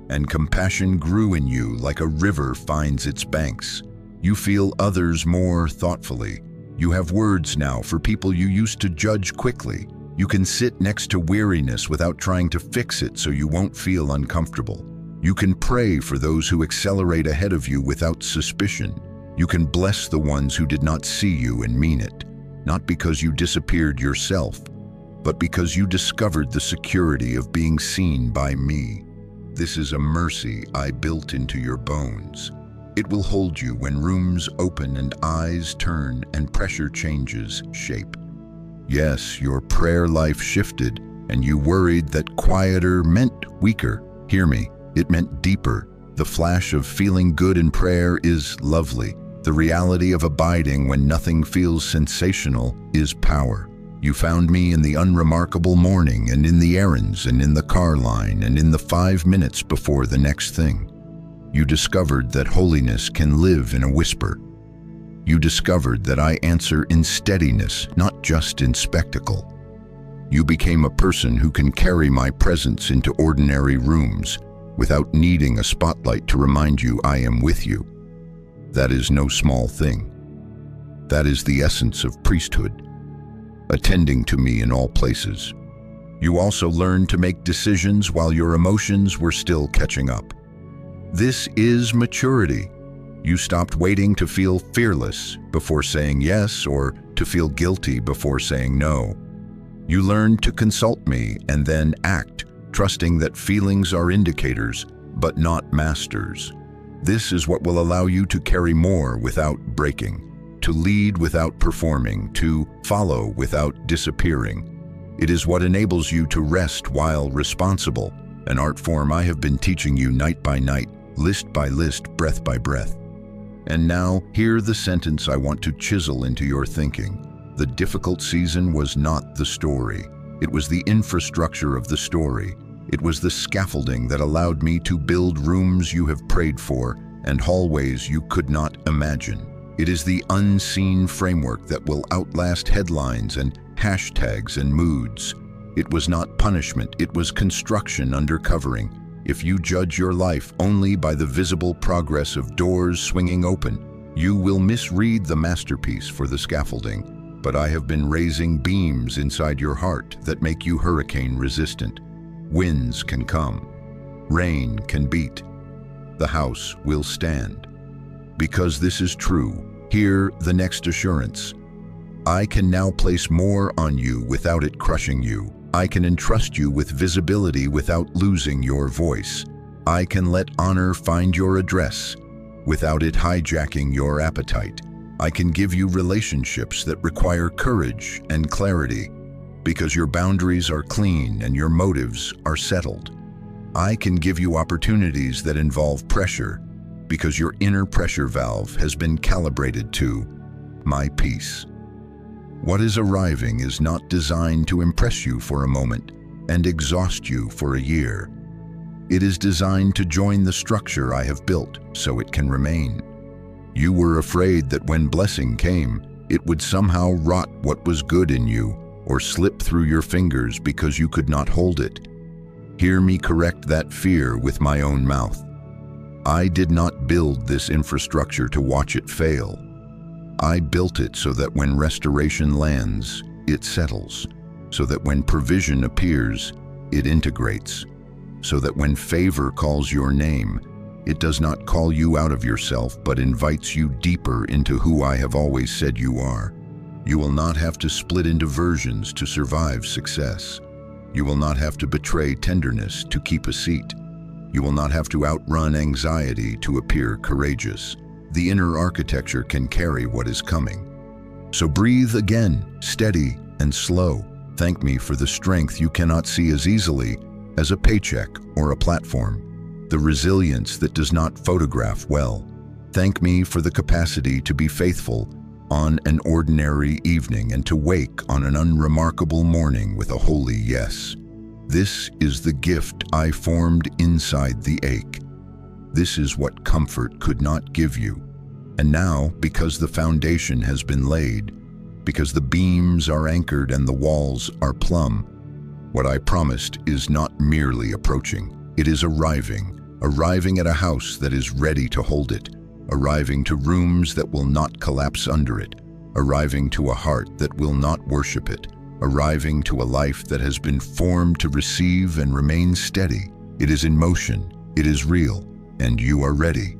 And compassion grew in you like a river finds its banks. You feel others more thoughtfully. You have words now for people you used to judge quickly. You can sit next to weariness without trying to fix it so you won't feel uncomfortable. You can pray for those who accelerate ahead of you without suspicion. You can bless the ones who did not see you and mean it, not because you disappeared yourself, but because you discovered the security of being seen by me. This is a mercy I built into your bones. It will hold you when rooms open and eyes turn and pressure changes shape. Yes, your prayer life shifted, and you worried that quieter meant weaker. Hear me, it meant deeper. The flash of feeling good in prayer is lovely. The reality of abiding when nothing feels sensational is power. You found me in the unremarkable morning, and in the errands, and in the car line, and in the 5 minutes before the next thing. You discovered that holiness can live in a whisper. You discovered that I answer in steadiness, not just in spectacle. You became a person who can carry my presence into ordinary rooms without needing a spotlight to remind you I am with you. That is no small thing. That is the essence of priesthood, attending to me in all places. You also learned to make decisions while your emotions were still catching up. This is maturity. You stopped waiting to feel fearless before saying yes or to feel guilty before saying no. You learned to consult me and then act, trusting that feelings are indicators, but not masters. This is what will allow you to carry more without breaking, to lead without performing, to follow without disappearing. It is what enables you to rest while responsible, an art form I have been teaching you night by night, list by list, breath by breath. And now, hear the sentence I want to chisel into your thinking. The difficult season was not the story. It was the infrastructure of the story. It was the scaffolding that allowed me to build rooms you have prayed for and hallways you could not imagine. It is the unseen framework that will outlast headlines and hashtags and moods. It was not punishment, it was construction under covering. If you judge your life only by the visible progress of doors swinging open, you will misread the masterpiece for the scaffolding. But I have been raising beams inside your heart that make you hurricane resistant. Winds can come, rain can beat. The house will stand. Because this is true, hear the next assurance. I can now place more on you without it crushing you. I can entrust you with visibility without losing your voice. I can let honor find your address without it hijacking your appetite. I can give you relationships that require courage and clarity because your boundaries are clean and your motives are settled. I can give you opportunities that involve pressure because your inner pressure valve has been calibrated to my peace. What is arriving is not designed to impress you for a moment and exhaust you for a year. It is designed to join the structure I have built so it can remain. You were afraid that when blessing came, it would somehow rot what was good in you or slip through your fingers because you could not hold it. Hear me correct that fear with my own mouth. I did not build this infrastructure to watch it fail. I built it so that when restoration lands, it settles, so that when provision appears, it integrates, so that when favor calls your name, it does not call you out of yourself but invites you deeper into who I have always said you are. You will not have to split into versions to survive success. You will not have to betray tenderness to keep a seat. You will not have to outrun anxiety to appear courageous. The inner architecture can carry what is coming. So breathe again, steady and slow. Thank me for the strength you cannot see as easily as a paycheck or a platform, the resilience that does not photograph well. Thank me for the capacity to be faithful on an ordinary evening and to wake on an unremarkable morning with a holy yes. This is the gift I formed inside the ache. This is what comfort could not give you. And now, because the foundation has been laid, because the beams are anchored and the walls are plumb, what I promised is not merely approaching. It is arriving at a house that is ready to hold it, arriving to rooms that will not collapse under it, arriving to a heart that will not worship it, arriving to a life that has been formed to receive and remain steady. It is in motion, it is real, and you are ready.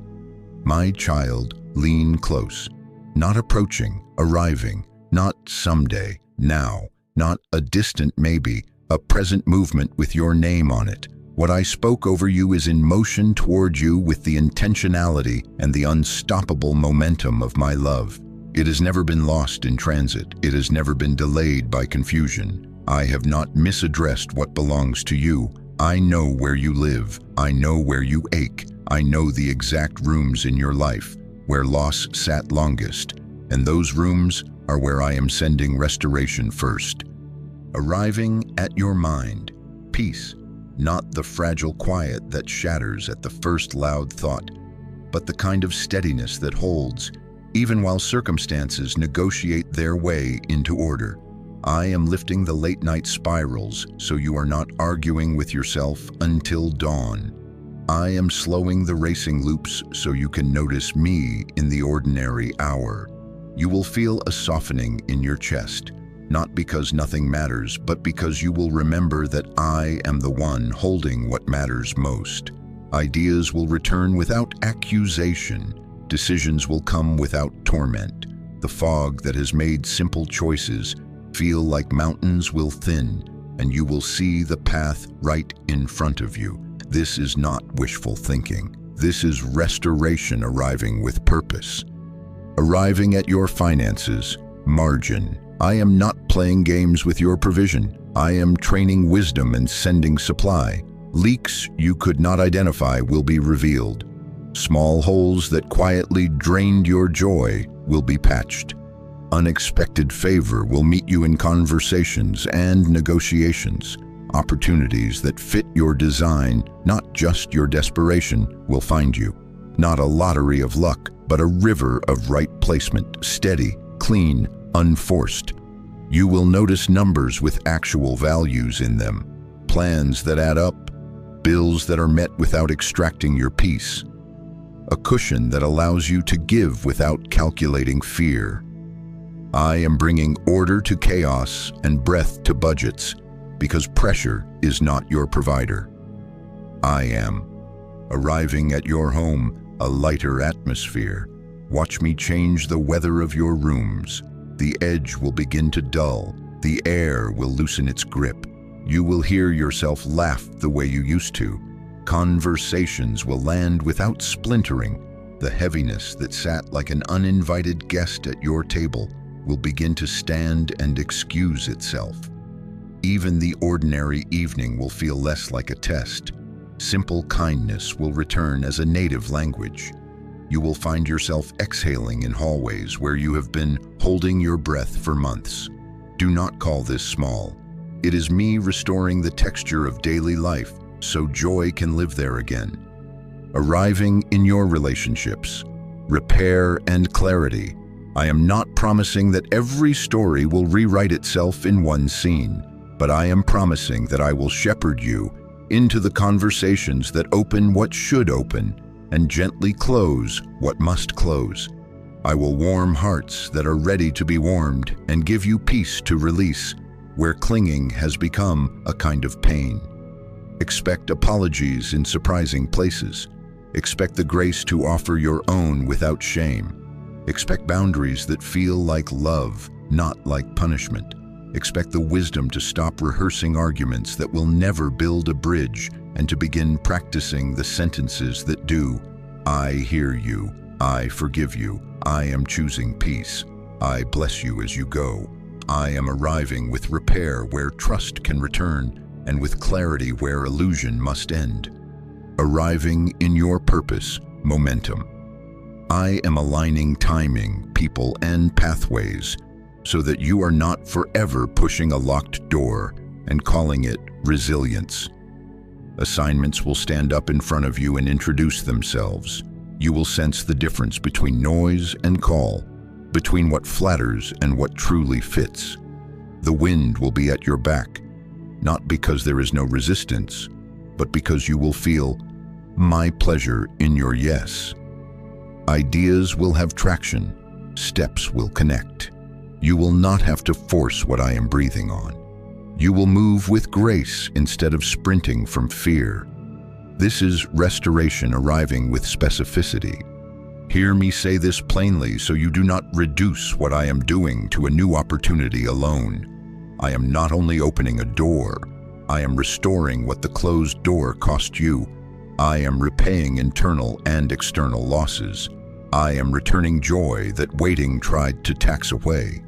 My child, lean close, not approaching, arriving, not someday, now, not a distant maybe, a present movement with your name on it. What I spoke over you is in motion toward you with the intentionality and the unstoppable momentum of my love. It has never been lost in transit. It has never been delayed by confusion. I have not misaddressed what belongs to you. I know where you live. I know where you ache. I know the exact rooms in your life where loss sat longest, and those rooms are where I am sending restoration first. Arriving at your mind, peace, not the fragile quiet that shatters at the first loud thought, but the kind of steadiness that holds, even while circumstances negotiate their way into order. I am lifting the late-night spirals so you are not arguing with yourself until dawn. I am slowing the racing loops so you can notice me in the ordinary hour. You will feel a softening in your chest, not because nothing matters, but because you will remember that I am the one holding what matters most. Ideas will return without accusation. Decisions will come without torment. The fog that has made simple choices feel like mountains will thin, and you will see the path right in front of you. This is not wishful thinking. This is restoration arriving with purpose. Arriving at your finances, margin. I am not playing games with your provision. I am training wisdom and sending supply. Leaks you could not identify will be revealed. Small holes that quietly drained your joy will be patched. Unexpected favor will meet you in conversations and negotiations. Opportunities that fit your design, not just your desperation, will find you. Not a lottery of luck, but a river of right placement, steady, clean, unforced. You will notice numbers with actual values in them, plans that add up, bills that are met without extracting your peace, a cushion that allows you to give without calculating fear. I am bringing order to chaos and breadth to budgets, because pressure is not your provider. I am arriving at your home, a lighter atmosphere. Watch me change the weather of your rooms. The edge will begin to dull. The air will loosen its grip. You will hear yourself laugh the way you used to. Conversations will land without splintering. The heaviness that sat like an uninvited guest at your table will begin to stand and excuse itself. Even the ordinary evening will feel less like a test. Simple kindness will return as a native language. You will find yourself exhaling in hallways where you have been holding your breath for months. Do not call this small. It is me restoring the texture of daily life so joy can live there again. Arriving in your relationships, repair and clarity. I am not promising that every story will rewrite itself in one scene, but I am promising that I will shepherd you into the conversations that open what should open and gently close what must close. I will warm hearts that are ready to be warmed and give you peace to release where clinging has become a kind of pain. Expect apologies in surprising places. Expect the grace to offer your own without shame. Expect boundaries that feel like love, not like punishment. Expect the wisdom to stop rehearsing arguments that will never build a bridge and to begin practicing the sentences that do. I hear you. I forgive you. I am choosing peace. I bless you as you go. I am arriving with repair where trust can return and with clarity where illusion must end. Arriving in your purpose, momentum. I am aligning timing, people, and pathways so that you are not forever pushing a locked door and calling it resilience. Assignments will stand up in front of you and introduce themselves. You will sense the difference between noise and call, between what flatters and what truly fits. The wind will be at your back, not because there is no resistance, but because you will feel my pleasure in your yes. Ideas will have traction, steps will connect. You will not have to force what I am breathing on. You will move with grace instead of sprinting from fear. This is restoration arriving with specificity. Hear me say this plainly so you do not reduce what I am doing to a new opportunity alone. I am not only opening a door, I am restoring what the closed door cost you. I am repaying internal and external losses. I am returning joy that waiting tried to tax away.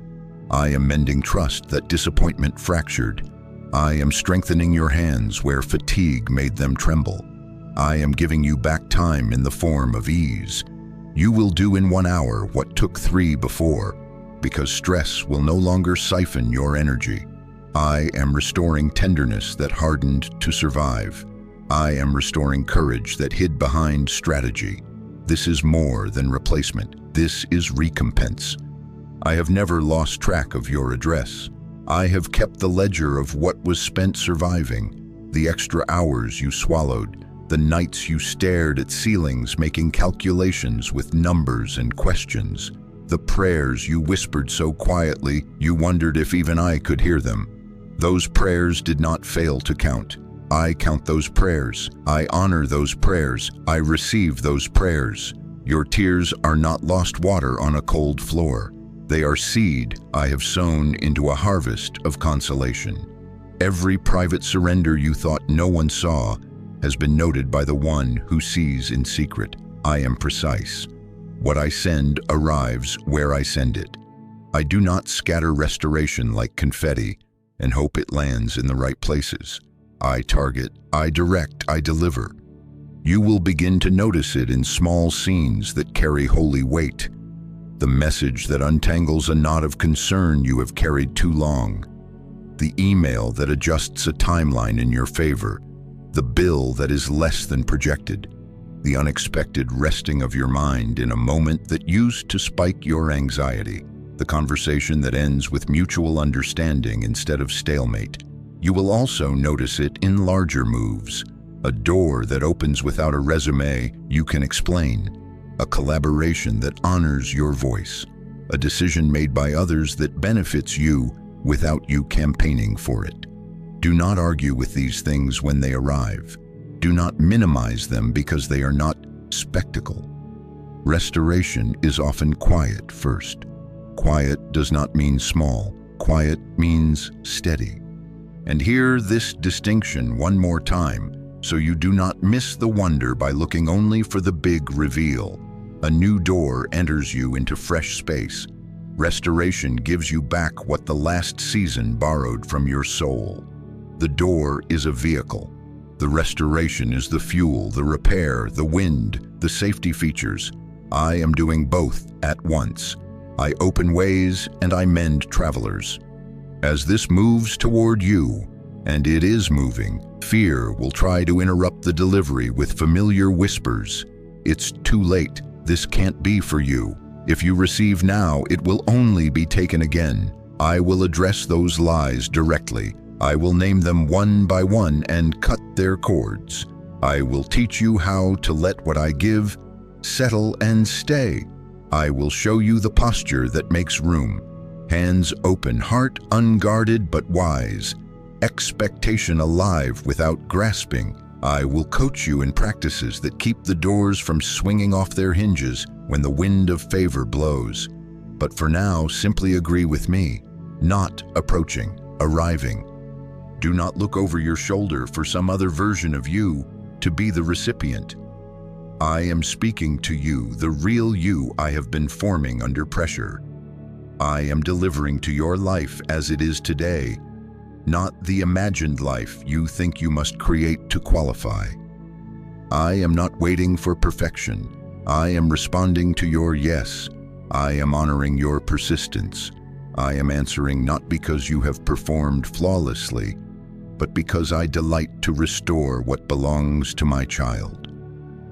I am mending trust that disappointment fractured. I am strengthening your hands where fatigue made them tremble. I am giving you back time in the form of ease. You will do in 1 hour what took 3 before, because stress will no longer siphon your energy. I am restoring tenderness that hardened to survive. I am restoring courage that hid behind strategy. This is more than replacement. This is recompense. I have never lost track of your address. I have kept the ledger of what was spent surviving, the extra hours you swallowed, the nights you stared at ceilings making calculations with numbers and questions, the prayers you whispered so quietly you wondered if even I could hear them. Those prayers did not fail to count. I count those prayers. I honor those prayers. I receive those prayers. Your tears are not lost water on a cold floor. They are seed I have sown into a harvest of consolation. Every private surrender you thought no one saw has been noted by the one who sees in secret. I am precise. What I send arrives where I send it. I do not scatter restoration like confetti and hope it lands in the right places. I target, I direct, I deliver. You will begin to notice it in small scenes that carry holy weight. The message that untangles a knot of concern you have carried too long. The email that adjusts a timeline in your favor. The bill that is less than projected. The unexpected resting of your mind in a moment that used to spike your anxiety. The conversation that ends with mutual understanding instead of stalemate. You will also notice it in larger moves. A door that opens without a resume you can explain. A collaboration that honors your voice. A decision made by others that benefits you without you campaigning for it. Do not argue with these things when they arrive. Do not minimize them because they are not spectacle. Restoration is often quiet first. Quiet does not mean small. Quiet means steady. And hear this distinction one more time so you do not miss the wonder by looking only for the big reveal. A new door enters you into fresh space. Restoration gives you back what the last season borrowed from your soul. The door is a vehicle. The restoration is the fuel, the repair, the wind, the safety features. I am doing both at once. I open ways and I mend travelers. As this moves toward you, and it is moving, fear will try to interrupt the delivery with familiar whispers. It's too late. This can't be for you. If you receive now, it will only be taken again. I will address those lies directly. I will name them one by one and cut their cords. I will teach you how to let what I give settle and stay. I will show you the posture that makes room. Hands open, heart unguarded but wise. Expectation alive without grasping. I will coach you in practices that keep the doors from swinging off their hinges when the wind of favor blows. But for now, simply agree with me. Not approaching, arriving. Do not look over your shoulder for some other version of you to be the recipient. I am speaking to you, the real you I have been forming under pressure. I am delivering to your life as it is today, not the imagined life you think you must create to qualify. I am not waiting for perfection. I am responding to your yes. I am honoring your persistence. I am answering not because you have performed flawlessly, but because I delight to restore what belongs to my child.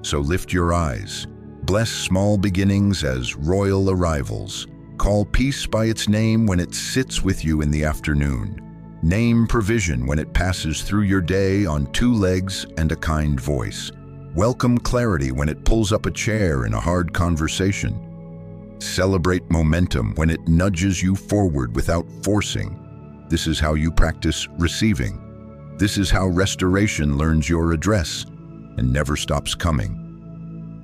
So lift your eyes. Bless small beginnings as royal arrivals. Call peace by its name when it sits with you in the afternoon. Name provision when it passes through your day on two legs and a kind voice. Welcome clarity when it pulls up a chair in a hard conversation. Celebrate momentum when it nudges you forward without forcing. This is how you practice receiving. This is how restoration learns your address and never stops coming.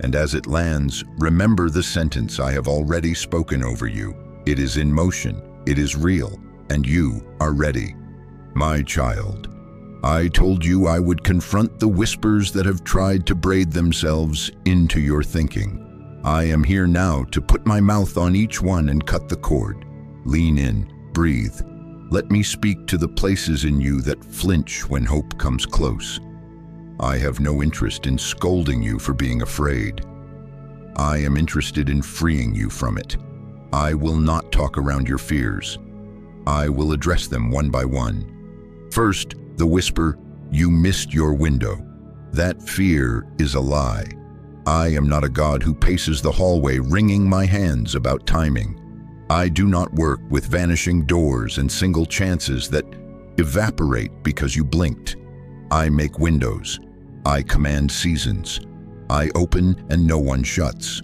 And as it lands, remember the sentence I have already spoken over you. It is in motion, it is real, and you are ready. My child, I told you I would confront the whispers that have tried to braid themselves into your thinking. I am here now to put my mouth on each one and cut the cord. Lean in, breathe. Let me speak to the places in you that flinch when hope comes close. I have no interest in scolding you for being afraid. I am interested in freeing you from it. I will not talk around your fears. I will address them one by one. First, the whisper, "You missed your window." That fear is a lie. I am not a God who paces the hallway wringing my hands about timing. I do not work with vanishing doors and single chances that evaporate because you blinked. I make windows. I command seasons. I open and no one shuts.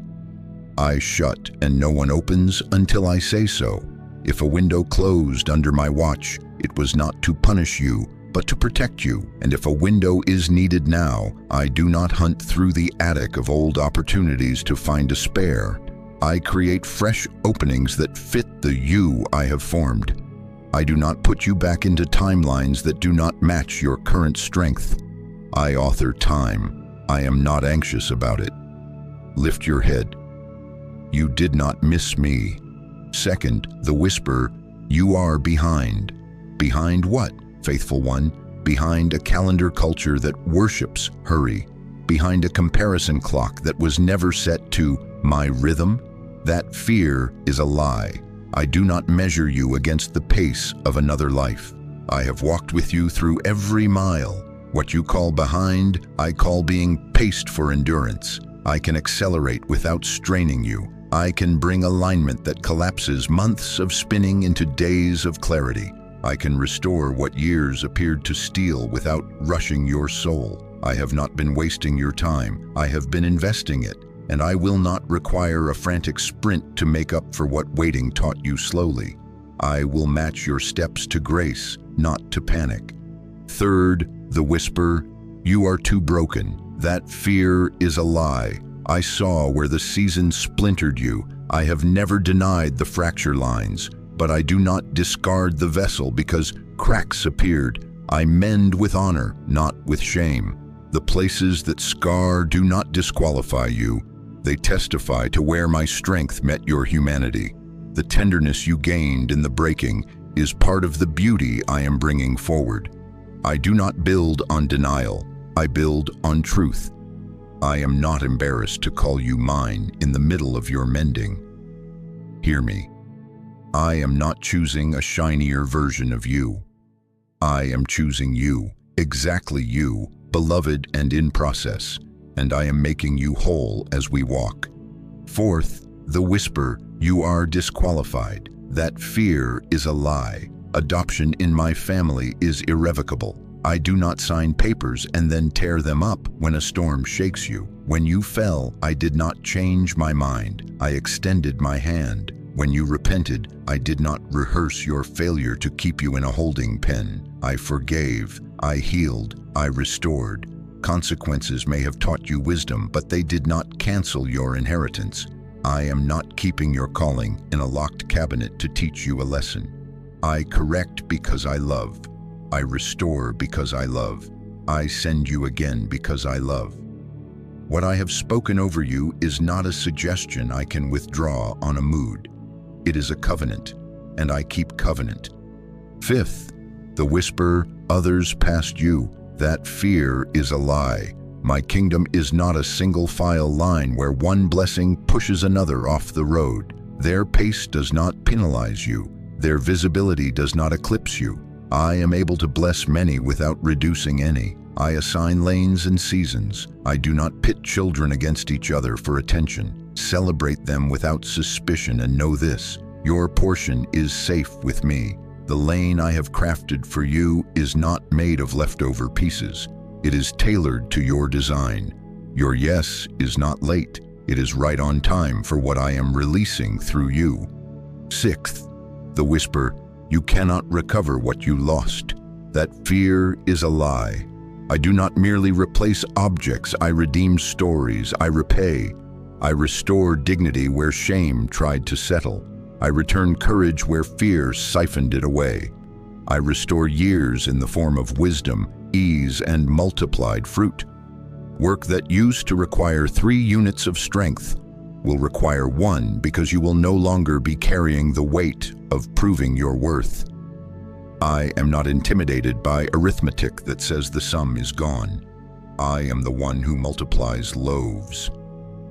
I shut and no one opens until I say so. If a window closed under my watch, it was not to punish you, but to protect you. And if a window is needed now, I do not hunt through the attic of old opportunities to find a spare. I create fresh openings that fit the you I have formed. I do not put you back into timelines that do not match your current strength. I author time. I am not anxious about it. Lift your head. You did not miss me. Second, the whisper, you are behind. Behind what, faithful one? Behind a calendar culture that worships hurry. Behind a comparison clock that was never set to my rhythm. That fear is a lie. I do not measure you against the pace of another life. I have walked with you through every mile. What you call behind, I call being paced for endurance. I can accelerate without straining you. I can bring alignment that collapses months of spinning into days of clarity. I can restore what years appeared to steal without rushing your soul. I have not been wasting your time. I have been investing it, and I will not require a frantic sprint to make up for what waiting taught you slowly. I will match your steps to grace, not to panic. Third, the whisper, you are too broken. That fear is a lie. I saw where the season splintered you. I have never denied the fracture lines, but I do not discard the vessel because cracks appeared. I mend with honor, not with shame. The places that scar do not disqualify you. They testify to where my strength met your humanity. The tenderness you gained in the breaking is part of the beauty I am bringing forward. I do not build on denial. I build on truth. I am not embarrassed to call you mine in the middle of your mending. Hear me. I am not choosing a shinier version of you. I am choosing you, exactly you, beloved and in process, and I am making you whole as we walk. Fourth, the whisper, you are disqualified. That fear is a lie. Adoption in my family is irrevocable. I do not sign papers and then tear them up when a storm shakes you. When you fell, I did not change my mind. I extended my hand. When you repented, I did not rehearse your failure to keep you in a holding pen. I forgave, I healed, I restored. Consequences may have taught you wisdom, but they did not cancel your inheritance. I am not keeping your calling in a locked cabinet to teach you a lesson. I correct because I love. I restore because I love. I send you again because I love. What I have spoken over you is not a suggestion I can withdraw on a mood. It is a covenant, and I keep covenant. Fifth, the whisper, others past you. That fear is a lie. My kingdom is not a single file line where one blessing pushes another off the road. Their pace does not penalize you. Their visibility does not eclipse you. I am able to bless many without reducing any. I assign lanes and seasons. I do not pit children against each other for attention. Celebrate them without suspicion, and know this: your portion is safe with me. The lane I have crafted for you is not made of leftover pieces. It is tailored to your design. Your yes is not late. It is right on time for what I am releasing through you. Sixth, the whisper: you cannot recover what you lost. That fear is a lie. I do not merely replace objects, I redeem stories, I repay. I restore dignity where shame tried to settle. I return courage where fear siphoned it away. I restore years in the form of wisdom, ease, and multiplied fruit. Work that used to require 3 units of strength will require 1, because you will no longer be carrying the weight of proving your worth. I am not intimidated by arithmetic that says the sum is gone. I am the one who multiplies loaves.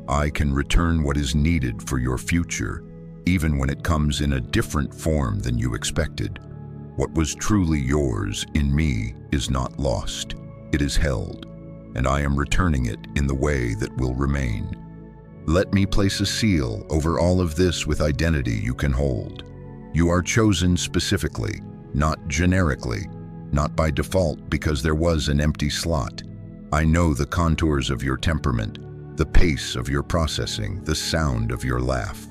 I can return what is needed for your future, even when it comes in a different form than you expected. What was truly yours in me is not lost. It is held, and I am returning it in the way that will remain. Let me place a seal over all of this with identity you can hold. You are chosen specifically, not generically, not by default because there was an empty slot. I know the contours of your temperament, the pace of your processing, the sound of your laugh,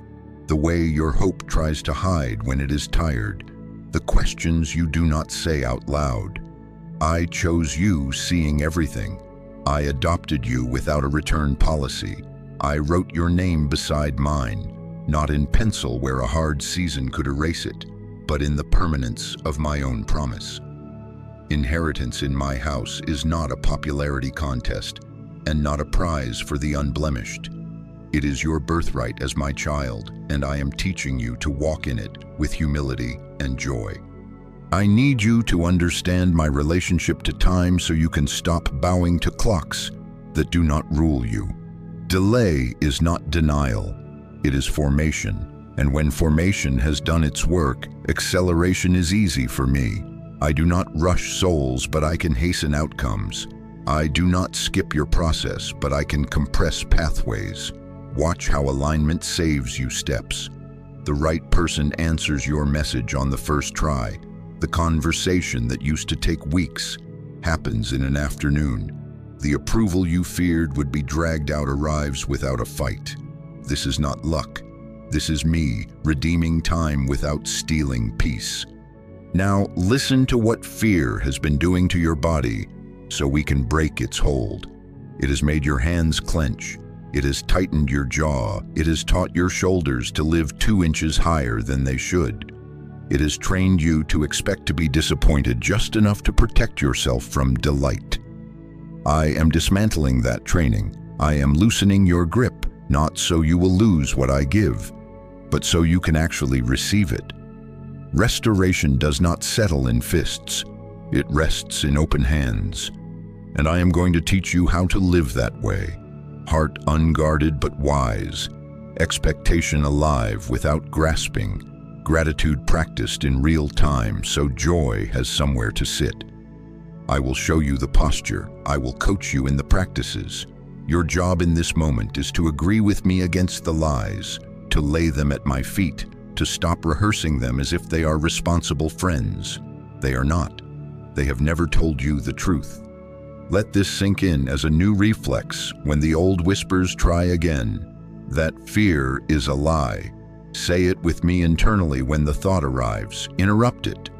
the way your hope tries to hide when it is tired, the questions you do not say out loud. I chose you seeing everything. I adopted you without a return policy. I wrote your name beside mine, not in pencil where a hard season could erase it, but in the permanence of my own promise. Inheritance in my house is not a popularity contest and not a prize for the unblemished. It is your birthright as my child, and I am teaching you to walk in it with humility and joy. I need you to understand my relationship to time so you can stop bowing to clocks that do not rule you. Delay is not denial, it is formation. And when formation has done its work, acceleration is easy for me. I do not rush souls, but I can hasten outcomes. I do not skip your process, but I can compress pathways. Watch how alignment saves you steps. The right person answers your message on the first try. The conversation that used to take weeks happens in an afternoon. The approval you feared would be dragged out arrives without a fight. This is not luck. This is me redeeming time without stealing peace. Now listen to what fear has been doing to your body so we can break its hold. It has made your hands clench. It has tightened your jaw. It has taught your shoulders to live 2 inches higher than they should. It has trained you to expect to be disappointed just enough to protect yourself from delight. I am dismantling that training. I am loosening your grip, not so you will lose what I give, but so you can actually receive it. Restoration does not settle in fists. It rests in open hands. And I am going to teach you how to live that way. Heart unguarded but wise. Expectation alive without grasping. Gratitude practiced in real time so joy has somewhere to sit. I will show you the posture. I will coach you in the practices. Your job in this moment is to agree with me against the lies, to lay them at my feet, to stop rehearsing them as if they are responsible friends. They are not. They have never told you the truth. Let this sink in as a new reflex when the old whispers try again. That fear is a lie. Say it with me internally when the thought arrives. Interrupt it.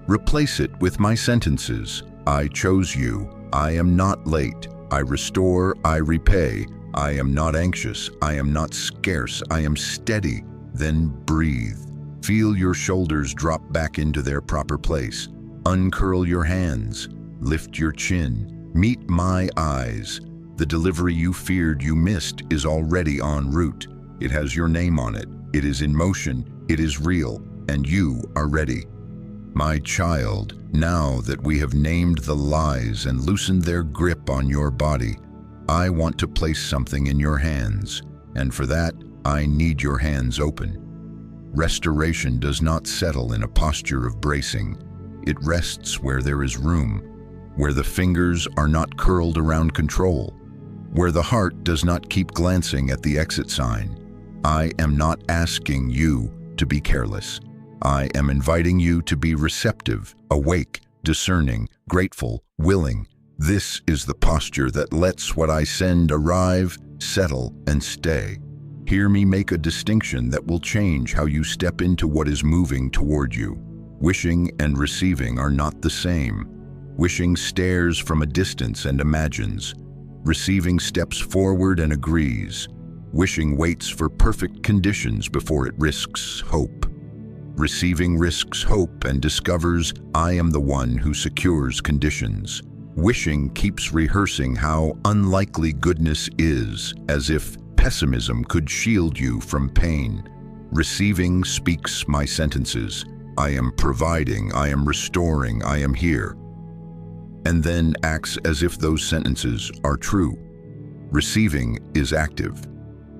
Replace it with my sentences. I chose you. I am not late. I restore. I repay. I am not anxious. I am not scarce. I am steady. Then breathe. Feel your shoulders drop back into their proper place. Uncurl your hands. Lift your chin. Meet my eyes. The delivery you feared you missed is already en route. It has your name on it. It is in motion. It is real. And you are ready. My child, now that we have named the lies and loosened their grip on your body, I want to place something in your hands. And for that, I need your hands open. Restoration does not settle in a posture of bracing. It rests where there is room, where the fingers are not curled around control, where the heart does not keep glancing at the exit sign. I am not asking you to be careless. I am inviting you to be receptive, awake, discerning, grateful, willing. This is the posture that lets what I send arrive, settle, and stay. Hear me make a distinction that will change how you step into what is moving toward you. Wishing and receiving are not the same. Wishing stares from a distance and imagines. Receiving steps forward and agrees. Wishing waits for perfect conditions before it risks hope. Receiving risks hope and discovers, I am the one who secures conditions. Wishing keeps rehearsing how unlikely goodness is, as if pessimism could shield you from pain. Receiving speaks my sentences. I am providing, I am restoring, I am here. And then acts as if those sentences are true. Receiving is active.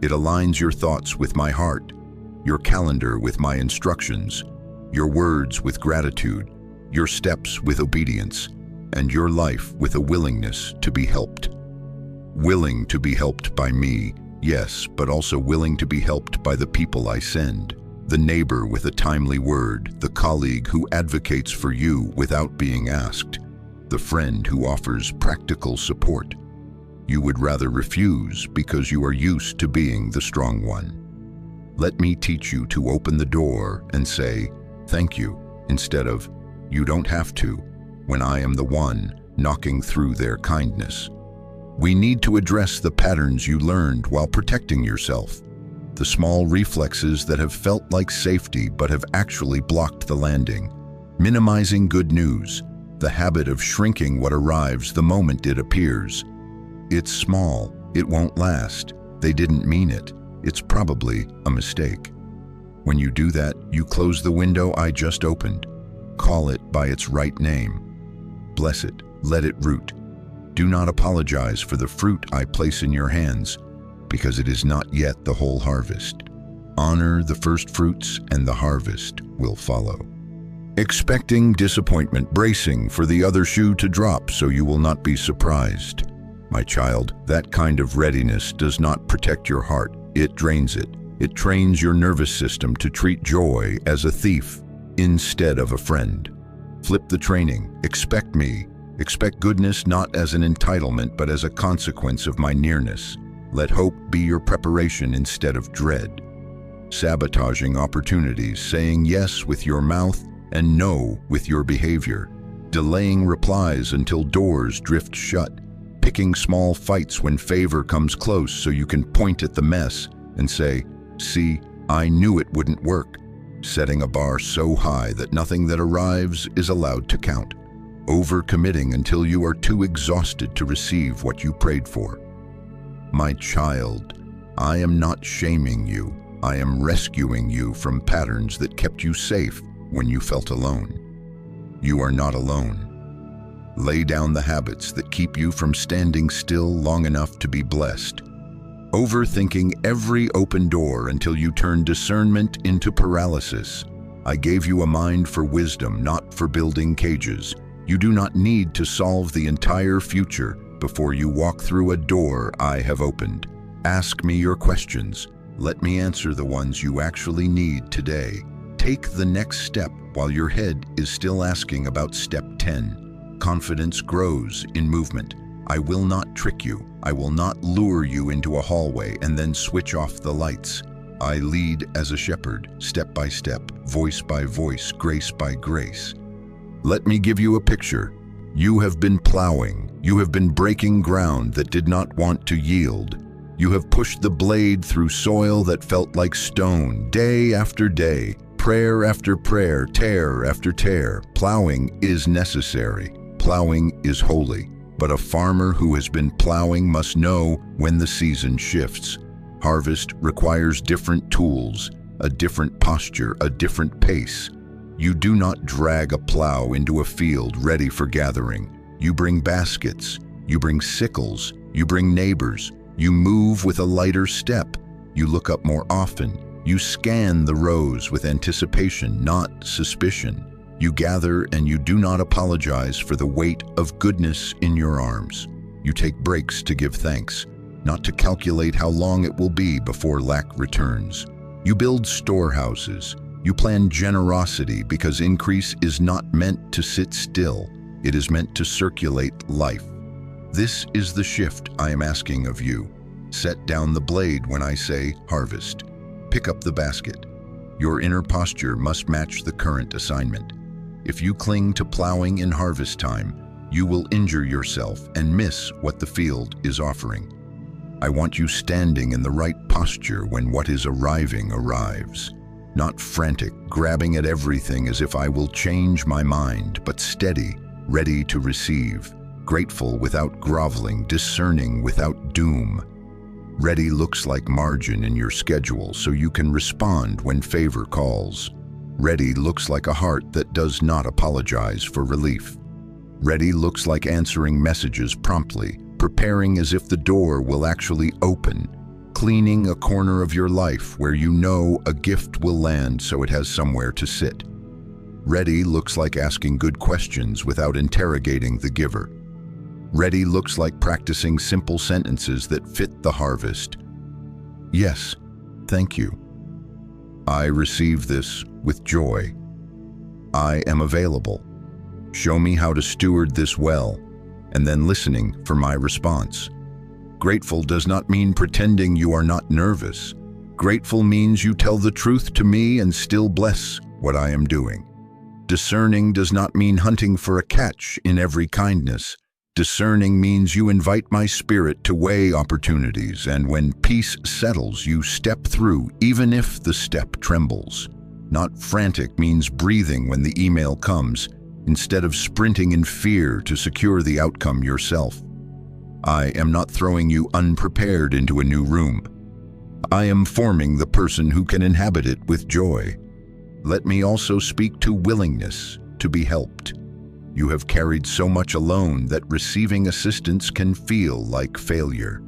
It aligns your thoughts with my heart, your calendar with my instructions, your words with gratitude, your steps with obedience, and your life with a willingness to be helped. Willing to be helped by me, yes, but also willing to be helped by the people I send. The neighbor with a timely word, the colleague who advocates for you without being asked, the friend who offers practical support. You would rather refuse because you are used to being the strong one. Let me teach you to open the door and say, thank you, instead of, you don't have to, when I am the one knocking through their kindness. We need to address the patterns you learned while protecting yourself, the small reflexes that have felt like safety but have actually blocked the landing. Minimizing good news, the habit of shrinking what arrives the moment it appears. It's small, it won't last, they didn't mean it, it's probably a mistake. When you do that, you close the window I just opened. Call it by its right name. Bless it, let it root. Do not apologize for the fruit I place in your hands, because it is not yet the whole harvest. Honor the first fruits and the harvest will follow. Expecting disappointment, bracing for the other shoe to drop so you will not be surprised. My child, that kind of readiness does not protect your heart, it drains it. It trains your nervous system to treat joy as a thief instead of a friend. Flip the training, expect me. Expect goodness not as an entitlement but as a consequence of my nearness. Let hope be your preparation instead of dread. Sabotaging opportunities, saying yes with your mouth and no with your behavior. Delaying replies until doors drift shut. Picking small fights when favor comes close so you can point at the mess and say, see, I knew it wouldn't work. Setting a bar so high that nothing that arrives is allowed to count. Overcommitting until you are too exhausted to receive what you prayed for. My child, I am not shaming you. I am rescuing you from patterns that kept you safe when you felt alone. You are not alone. Lay down the habits that keep you from standing still long enough to be blessed. Overthinking every open door until you turn discernment into paralysis. I gave you a mind for wisdom, not for building cages. You do not need to solve the entire future before you walk through a door I have opened. Ask me your questions. Let me answer the ones you actually need today. Take the next step while your head is still asking about step 10. Confidence grows in movement. I will not trick you. I will not lure you into a hallway and then switch off the lights. I lead as a shepherd, step by step, voice by voice, grace by grace. Let me give you a picture. You have been plowing. You have been breaking ground that did not want to yield. You have pushed the blade through soil that felt like stone, day after day, prayer after prayer, tear after tear. Plowing is necessary. Plowing is holy. But a farmer who has been plowing must know when the season shifts. Harvest requires different tools, a different posture, a different pace. You do not drag a plow into a field ready for gathering. You bring baskets, you bring sickles, you bring neighbors. You move with a lighter step. You look up more often. You scan the rows with anticipation, not suspicion. You gather and you do not apologize for the weight of goodness in your arms. You take breaks to give thanks, not to calculate how long it will be before lack returns. You build storehouses. You plan generosity because increase is not meant to sit still. It is meant to circulate life. This is the shift I am asking of you. Set down the blade when I say harvest. Pick up the basket. Your inner posture must match the current assignment. If you cling to plowing in harvest time, you will injure yourself and miss what the field is offering. I want you standing in the right posture when what is arriving arrives. Not frantic, grabbing at everything as if I will change my mind, but steady, ready to receive, grateful without groveling, discerning without doom. Ready looks like margin in your schedule so you can respond when favor calls. Ready looks like a heart that does not apologize for relief. Ready looks like answering messages promptly, preparing as if the door will actually open, cleaning a corner of your life where you know a gift will land so it has somewhere to sit. Ready looks like asking good questions without interrogating the giver. Ready looks like practicing simple sentences that fit the harvest. Yes, thank you. I receive this with joy. I am available. Show me how to steward this well, and then listening for my response. Grateful does not mean pretending you are not nervous. Grateful means you tell the truth to me and still bless what I am doing. Discerning does not mean hunting for a catch in every kindness. Discerning means you invite my spirit to weigh opportunities, and when peace settles, you step through, even if the step trembles. Not frantic means breathing when the email comes, instead of sprinting in fear to secure the outcome yourself. I am not throwing you unprepared into a new room. I am forming the person who can inhabit it with joy. Let me also speak to willingness to be helped. You have carried so much alone that receiving assistance can feel like failure.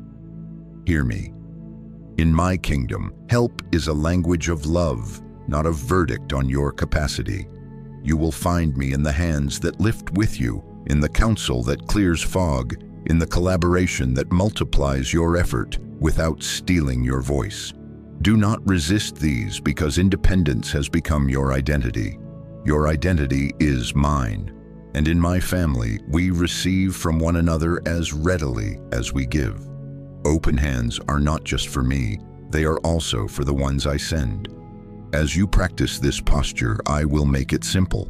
Hear me. In my kingdom, help is a language of love, not a verdict on your capacity. You will find me in the hands that lift with you, in the counsel that clears fog, in the collaboration that multiplies your effort without stealing your voice. Do not resist these because independence has become your identity. Your identity is mine. And in my family, we receive from one another as readily as we give. Open hands are not just for me, they are also for the ones I send. As you practice this posture, I will make it simple.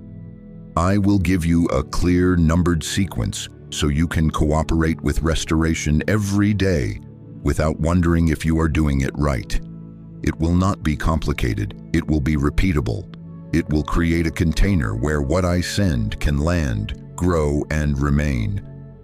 I will give you a clear, numbered sequence so you can cooperate with restoration every day without wondering if you are doing it right. It will not be complicated, it will be repeatable. It will create a container where what I send can land, grow, and remain.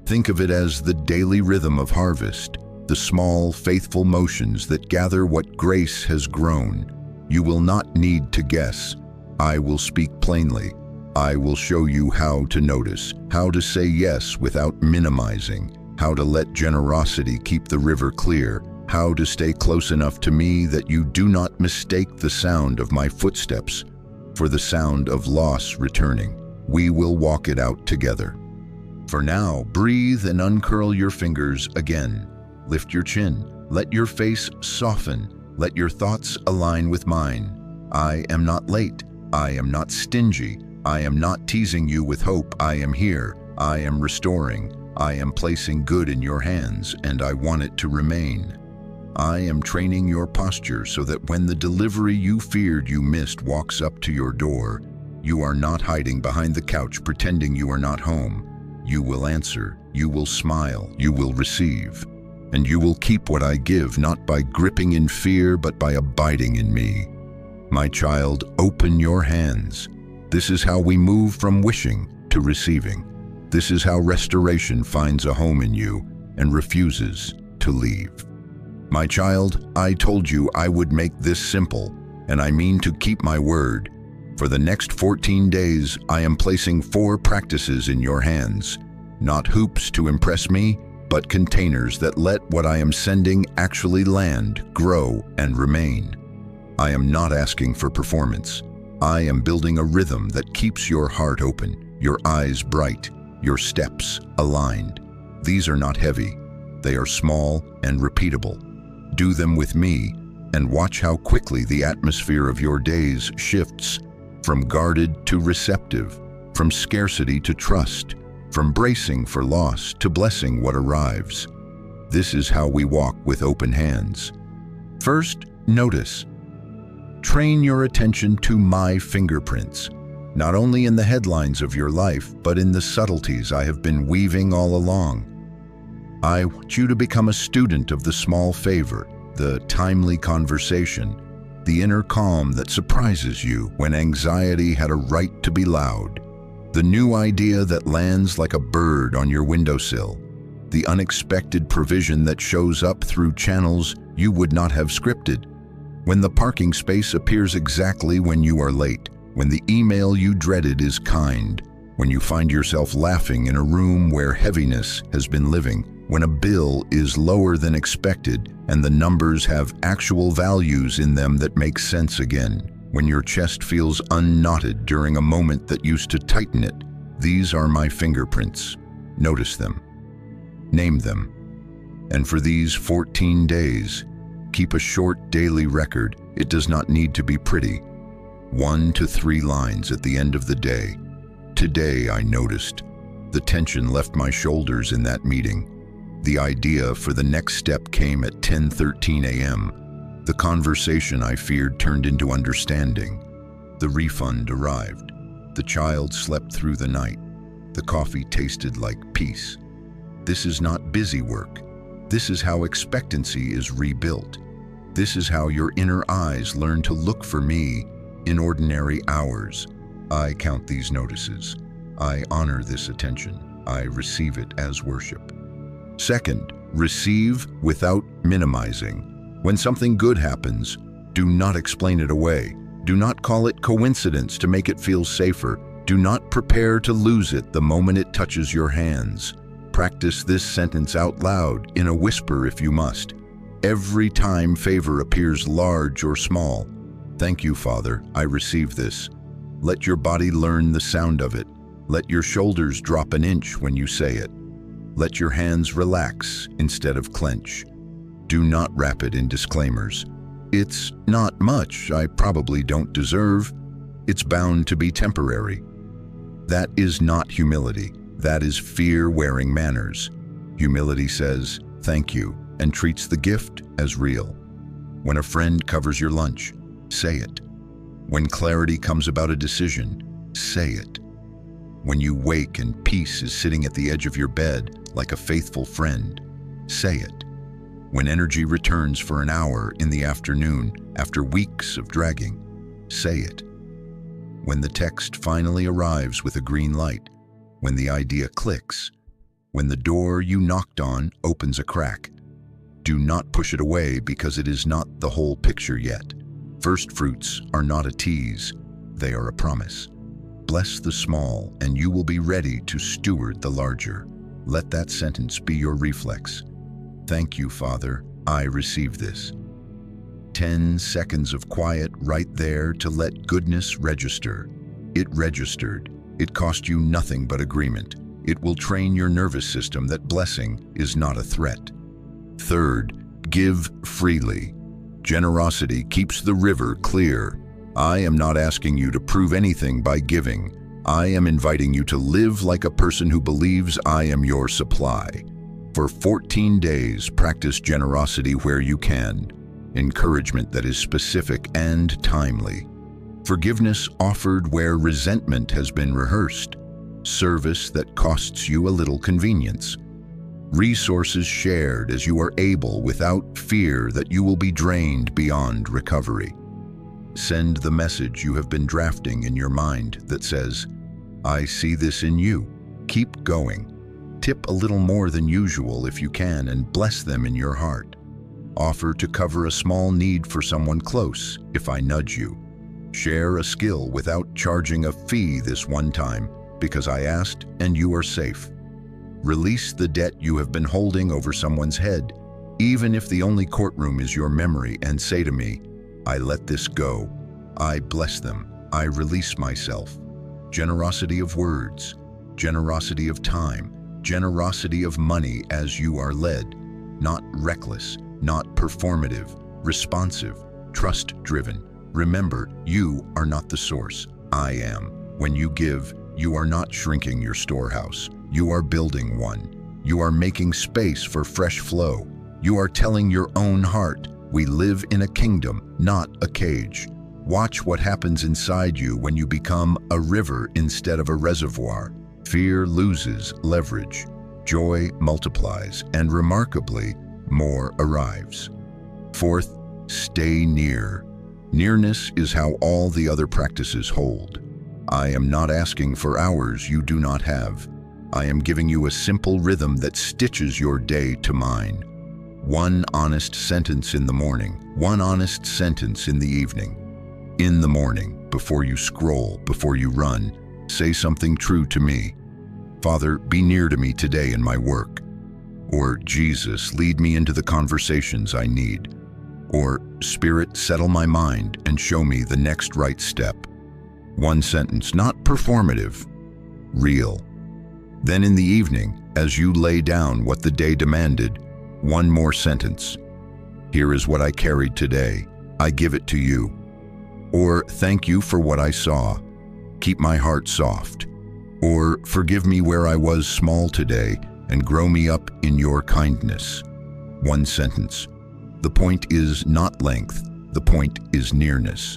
Think of it as the daily rhythm of harvest, the small, faithful motions that gather what grace has grown. You will not need to guess. I will speak plainly. I will show you how to notice, how to say yes without minimizing, how to let generosity keep the river clear, how to stay close enough to me that you do not mistake the sound of my footsteps for the sound of loss returning. We will walk it out together. For now, breathe and uncurl your fingers again. Lift your chin. Let your face soften. Let your thoughts align with mine. I am not late. I am not stingy. I am not teasing you with hope. I am here. I am restoring. I am placing good in your hands, and I want it to remain. I am training your posture so that when the delivery you feared you missed walks up to your door, you are not hiding behind the couch pretending you are not home. You will answer. You will smile. You will receive. And you will keep what I give, not by gripping in fear, but by abiding in me. My child, open your hands. This is how we move from wishing to receiving. This is how restoration finds a home in you and refuses to leave. My child, I told you I would make this simple, and I mean to keep my word. For the next 14 days, I am placing 4 practices in your hands, not hoops to impress me, but containers that let what I am sending actually land, grow, and remain. I am not asking for performance. I am building a rhythm that keeps your heart open, your eyes bright, your steps aligned. These are not heavy. They are small and repeatable. Do them with me and watch how quickly the atmosphere of your days shifts from guarded to receptive, from scarcity to trust, from bracing for loss to blessing what arrives. This is how we walk with open hands. First, notice. Train your attention to my fingerprints, not only in the headlines of your life, but in the subtleties I have been weaving all along. I want you to become a student of the small favor, the timely conversation, the inner calm that surprises you when anxiety had a right to be loud, the new idea that lands like a bird on your windowsill, the unexpected provision that shows up through channels you would not have scripted, when the parking space appears exactly when you are late, when the email you dreaded is kind, when you find yourself laughing in a room where heaviness has been living, when a bill is lower than expected and the numbers have actual values in them that make sense again, when your chest feels unknotted during a moment that used to tighten it. These are my fingerprints. Notice them. Name them. And for these 14 days, keep a short daily record. It does not need to be pretty. 1 to 3 lines at the end of the day. Today I noticed. The tension left my shoulders in that meeting. The idea for the next step came at 10:13 a.m. The conversation I feared turned into understanding. The refund arrived. The child slept through the night. The coffee tasted like peace. This is not busy work. This is how expectancy is rebuilt. This is how your inner eyes learn to look for me in ordinary hours. I count these notices. I honor this attention. I receive it as worship. Second, receive without minimizing. When something good happens, do not explain it away. Do not call it coincidence to make it feel safer. Do not prepare to lose it the moment it touches your hands. Practice this sentence out loud, in a whisper if you must. Every time favor appears large or small. Thank you, Father, I receive this. Let your body learn the sound of it. Let your shoulders drop an inch when you say it. Let your hands relax instead of clench. Do not wrap it in disclaimers. It's not much, I probably don't deserve. It's bound to be temporary. That is not humility. That is fear wearing manners. Humility says, thank you, and treats the gift as real. When a friend covers your lunch, say it. When clarity comes about a decision, say it. When you wake and peace is sitting at the edge of your bed like a faithful friend, say it. When energy returns for an hour in the afternoon after weeks of dragging, say it. When the text finally arrives with a green light, when the idea clicks, when the door you knocked on opens a crack, do not push it away because it is not the whole picture yet. First fruits are not a tease, they are a promise. Bless the small, and you will be ready to steward the larger. Let that sentence be your reflex. Thank you, Father, I receive this. 10 seconds of quiet right there to let goodness register. It registered. It cost you nothing but agreement. It will train your nervous system that blessing is not a threat. Third, give freely. Generosity keeps the river clear. I am not asking you to prove anything by giving. I am inviting you to live like a person who believes I am your supply. For 14 days, practice generosity where you can. Encouragement that is specific and timely. Forgiveness offered where resentment has been rehearsed. Service that costs you a little convenience. Resources shared as you are able without fear that you will be drained beyond recovery. Send the message you have been drafting in your mind that says, I see this in you. Keep going. Tip a little more than usual if you can and bless them in your heart. Offer to cover a small need for someone close if I nudge you. Share a skill without charging a fee this one time because I asked and you are safe. Release the debt you have been holding over someone's head, even if the only courtroom is your memory, and say to me, I let this go. I bless them. I release myself. Generosity of words, generosity of time, generosity of money as you are led, not reckless, not performative, responsive, trust-driven. Remember, you are not the source. I am. When you give, you are not shrinking your storehouse. You are building one. You are making space for fresh flow. You are telling your own heart, we live in a kingdom, not a cage. Watch what happens inside you when you become a river instead of a reservoir. Fear loses leverage. Joy multiplies, and remarkably, more arrives. Fourth, stay near. Nearness is how all the other practices hold. I am not asking for hours you do not have. I am giving you a simple rhythm that stitches your day to mine. One honest sentence in the morning, one honest sentence in the evening. In the morning, before you scroll, before you run, say something true to me. Father, be near to me today in my work. Or, Jesus, lead me into the conversations I need. Or, Spirit, settle my mind and show me the next right step. One sentence, not performative, real. Then in the evening, as you lay down what the day demanded, one more sentence. Here is what I carried today. I give it to you. Or, thank you for what I saw. Keep my heart soft. Or, forgive me where I was small today and grow me up in your kindness. One sentence. The point is not length, the point is nearness.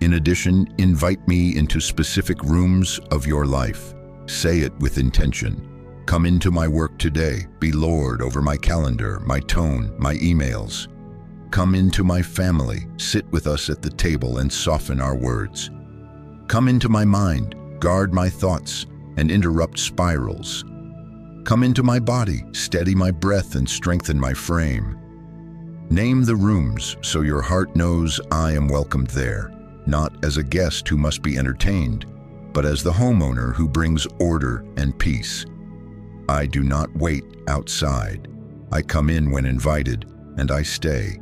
In addition, invite me into specific rooms of your life. Say it with intention. Come into my work today, be Lord over my calendar, my tone, my emails. Come into my family, sit with us at the table and soften our words. Come into my mind, guard my thoughts, and interrupt spirals. Come into my body, steady my breath and strengthen my frame. Name the rooms so your heart knows I am welcomed there, not as a guest who must be entertained, but as the homeowner who brings order and peace. I do not wait outside. I come in when invited, and I stay.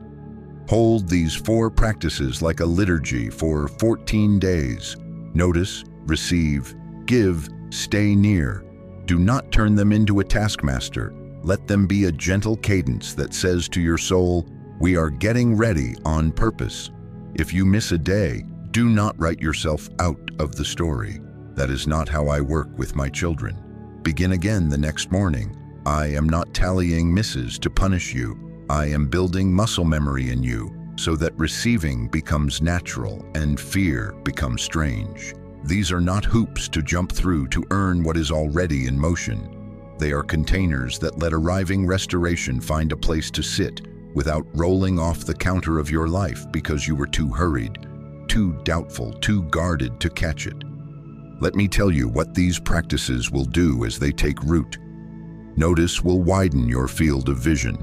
Hold these 4 practices like a liturgy for 14 days. Notice, receive, give, stay near. Do not turn them into a taskmaster. Let them be a gentle cadence that says to your soul, we are getting ready on purpose. If you miss a day, do not write yourself out of the story. That is not how I work with my children. Begin again the next morning. I am not tallying misses to punish you. I am building muscle memory in you so that receiving becomes natural and fear becomes strange. These are not hoops to jump through to earn what is already in motion. They are containers that let arriving restoration find a place to sit without rolling off the counter of your life because you were too hurried, too doubtful, too guarded to catch it. Let me tell you what these practices will do as they take root. Notice will widen your field of vision.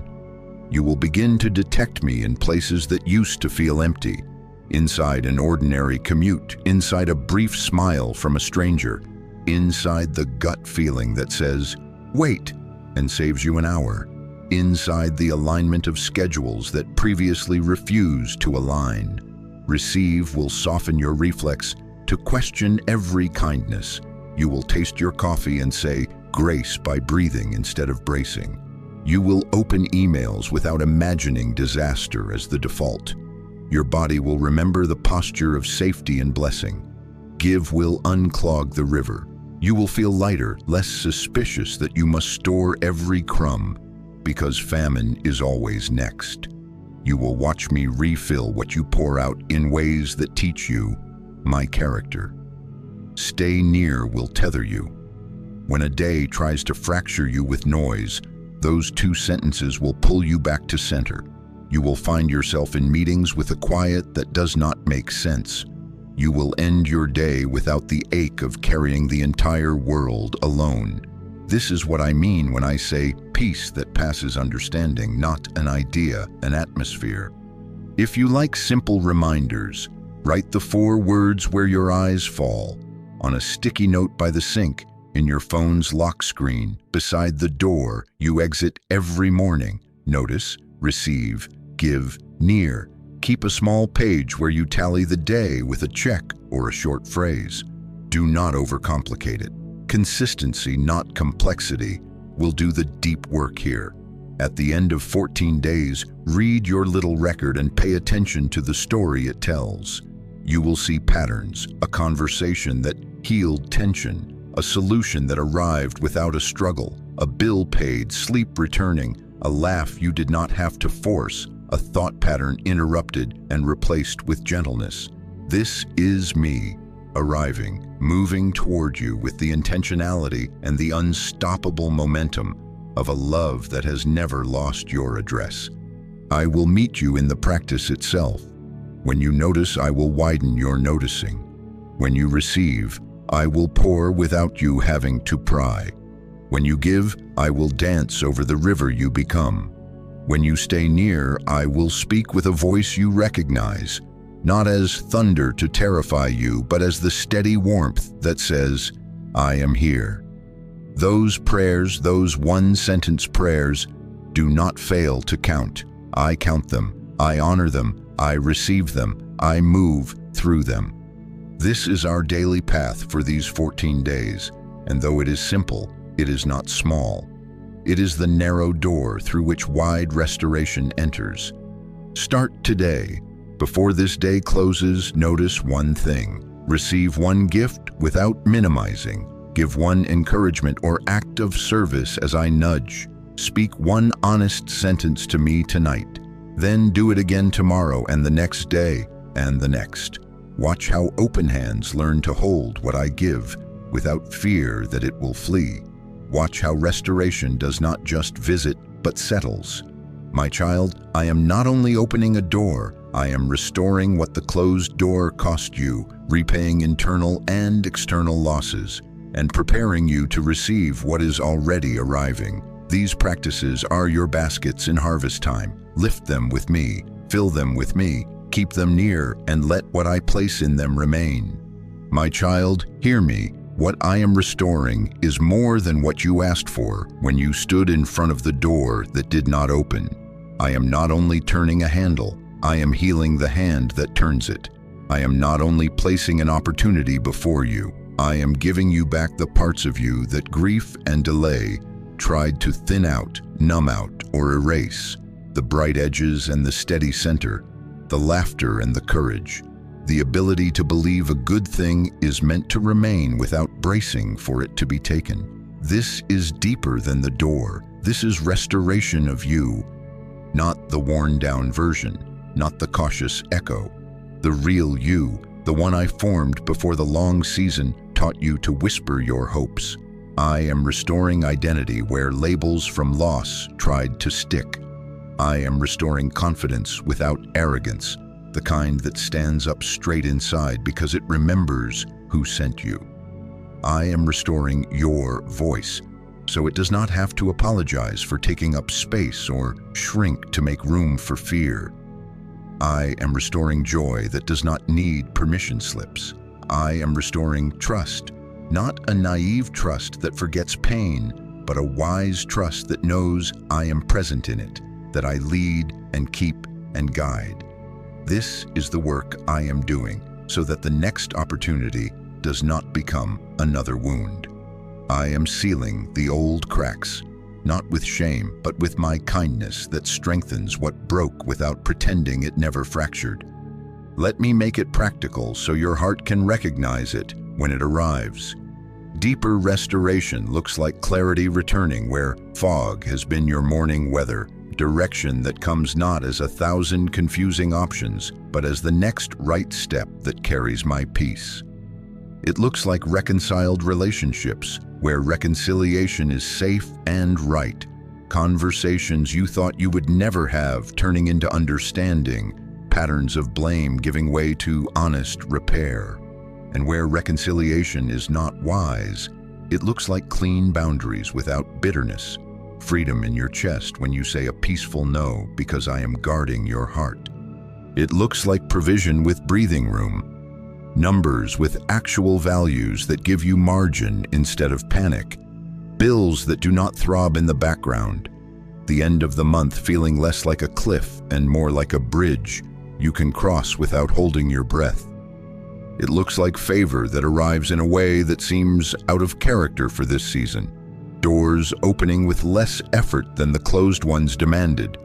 You will begin to detect me in places that used to feel empty, inside an ordinary commute, inside a brief smile from a stranger, inside the gut feeling that says, wait, and saves you an hour, inside the alignment of schedules that previously refused to align. Receive will soften your reflex to question every kindness. You will taste your coffee and say grace by breathing instead of bracing. You will open emails without imagining disaster as the default. Your body will remember the posture of safety and blessing. Give will unclog the river. You will feel lighter, less suspicious that you must store every crumb, because famine is always next. You will watch me refill what you pour out in ways that teach you my character. Stay near will tether you. When a day tries to fracture you with noise, those 2 sentences will pull you back to center. You will find yourself in meetings with a quiet that does not make sense. You will end your day without the ache of carrying the entire world alone. This is what I mean when I say peace that passes understanding, not an idea, an atmosphere. If you like simple reminders, write the 4 words where your eyes fall, on a sticky note by the sink, in your phone's lock screen, beside the door you exit every morning. Notice, receive, give, near. keep a small page where you tally the day with a check or a short phrase. Do not overcomplicate it. Consistency, not complexity, will do the deep work here. At the end of 14 days, read your little record and pay attention to the story it tells. You will see patterns, a conversation that healed tension, a solution that arrived without a struggle, a bill paid, sleep returning, a laugh you did not have to force, a thought pattern interrupted and replaced with gentleness. This is me, arriving, moving toward you with the intentionality and the unstoppable momentum of a love that has never lost your address. I will meet you in the practice itself. When you notice, I will widen your noticing. When you receive, I will pour without you having to pry. When you give, I will dance over the river you become. When you stay near, I will speak with a voice you recognize, not as thunder to terrify you, but as the steady warmth that says, I am here. Those prayers, those one-sentence prayers, do not fail to count. I count them, I honor them, I receive them, I move through them. This is our daily path for these 14 days, and though it is simple, it is not small. It is the narrow door through which wide restoration enters. Start today. Before this day closes, notice one thing. Receive one gift without minimizing. Give one encouragement or act of service as I nudge. Speak one honest sentence to me tonight. Then do it again tomorrow and the next day and the next. Watch how open hands learn to hold what I give without fear that it will flee. Watch how restoration does not just visit, but settles. My child, I am not only opening a door, I am restoring what the closed door cost you, repaying internal and external losses, and preparing you to receive what is already arriving. These practices are your baskets in harvest time. Lift them with me, fill them with me, keep them near, and let what I place in them remain. My child, hear me. What I am restoring is more than what you asked for when you stood in front of the door that did not open. I am not only turning a handle, I am healing the hand that turns it. I am not only placing an opportunity before you, I am giving you back the parts of you that grief and delay tried to thin out, numb out, or erase. The bright edges and the steady center, the laughter and the courage. The ability to believe a good thing is meant to remain without bracing for it to be taken. This is deeper than the door. This is restoration of you, not the worn-down version, not the cautious echo. The real you, the one I formed before the long season taught you to whisper your hopes. I am restoring identity where labels from loss tried to stick. I am restoring confidence without arrogance, the kind that stands up straight inside because it remembers who sent you. I am restoring your voice, so it does not have to apologize for taking up space or shrink to make room for fear. I am restoring joy that does not need permission slips. I am restoring trust, not a naive trust that forgets pain, but a wise trust that knows I am present in it, that I lead and keep and guide. This is the work I am doing so that the next opportunity does not become another wound. I am sealing the old cracks, not with shame, but with my kindness that strengthens what broke without pretending it never fractured. Let me make it practical so your heart can recognize it when it arrives. Deeper restoration looks like clarity returning where fog has been your morning weather, direction that comes not as 1,000 confusing options, but as the next right step that carries my peace. It looks like reconciled relationships, where reconciliation is safe and right. Conversations you thought you would never have turning into understanding, patterns of blame giving way to honest repair. And where reconciliation is not wise, it looks like clean boundaries without bitterness, freedom in your chest when you say a peaceful no because I am guarding your heart. It looks like provision with breathing room, numbers with actual values that give you margin instead of panic, bills that do not throb in the background, the end of the month feeling less like a cliff and more like a bridge, you can cross without holding your breath. It looks like favor that arrives in a way that seems out of character for this season. Doors opening with less effort than the closed ones demanded.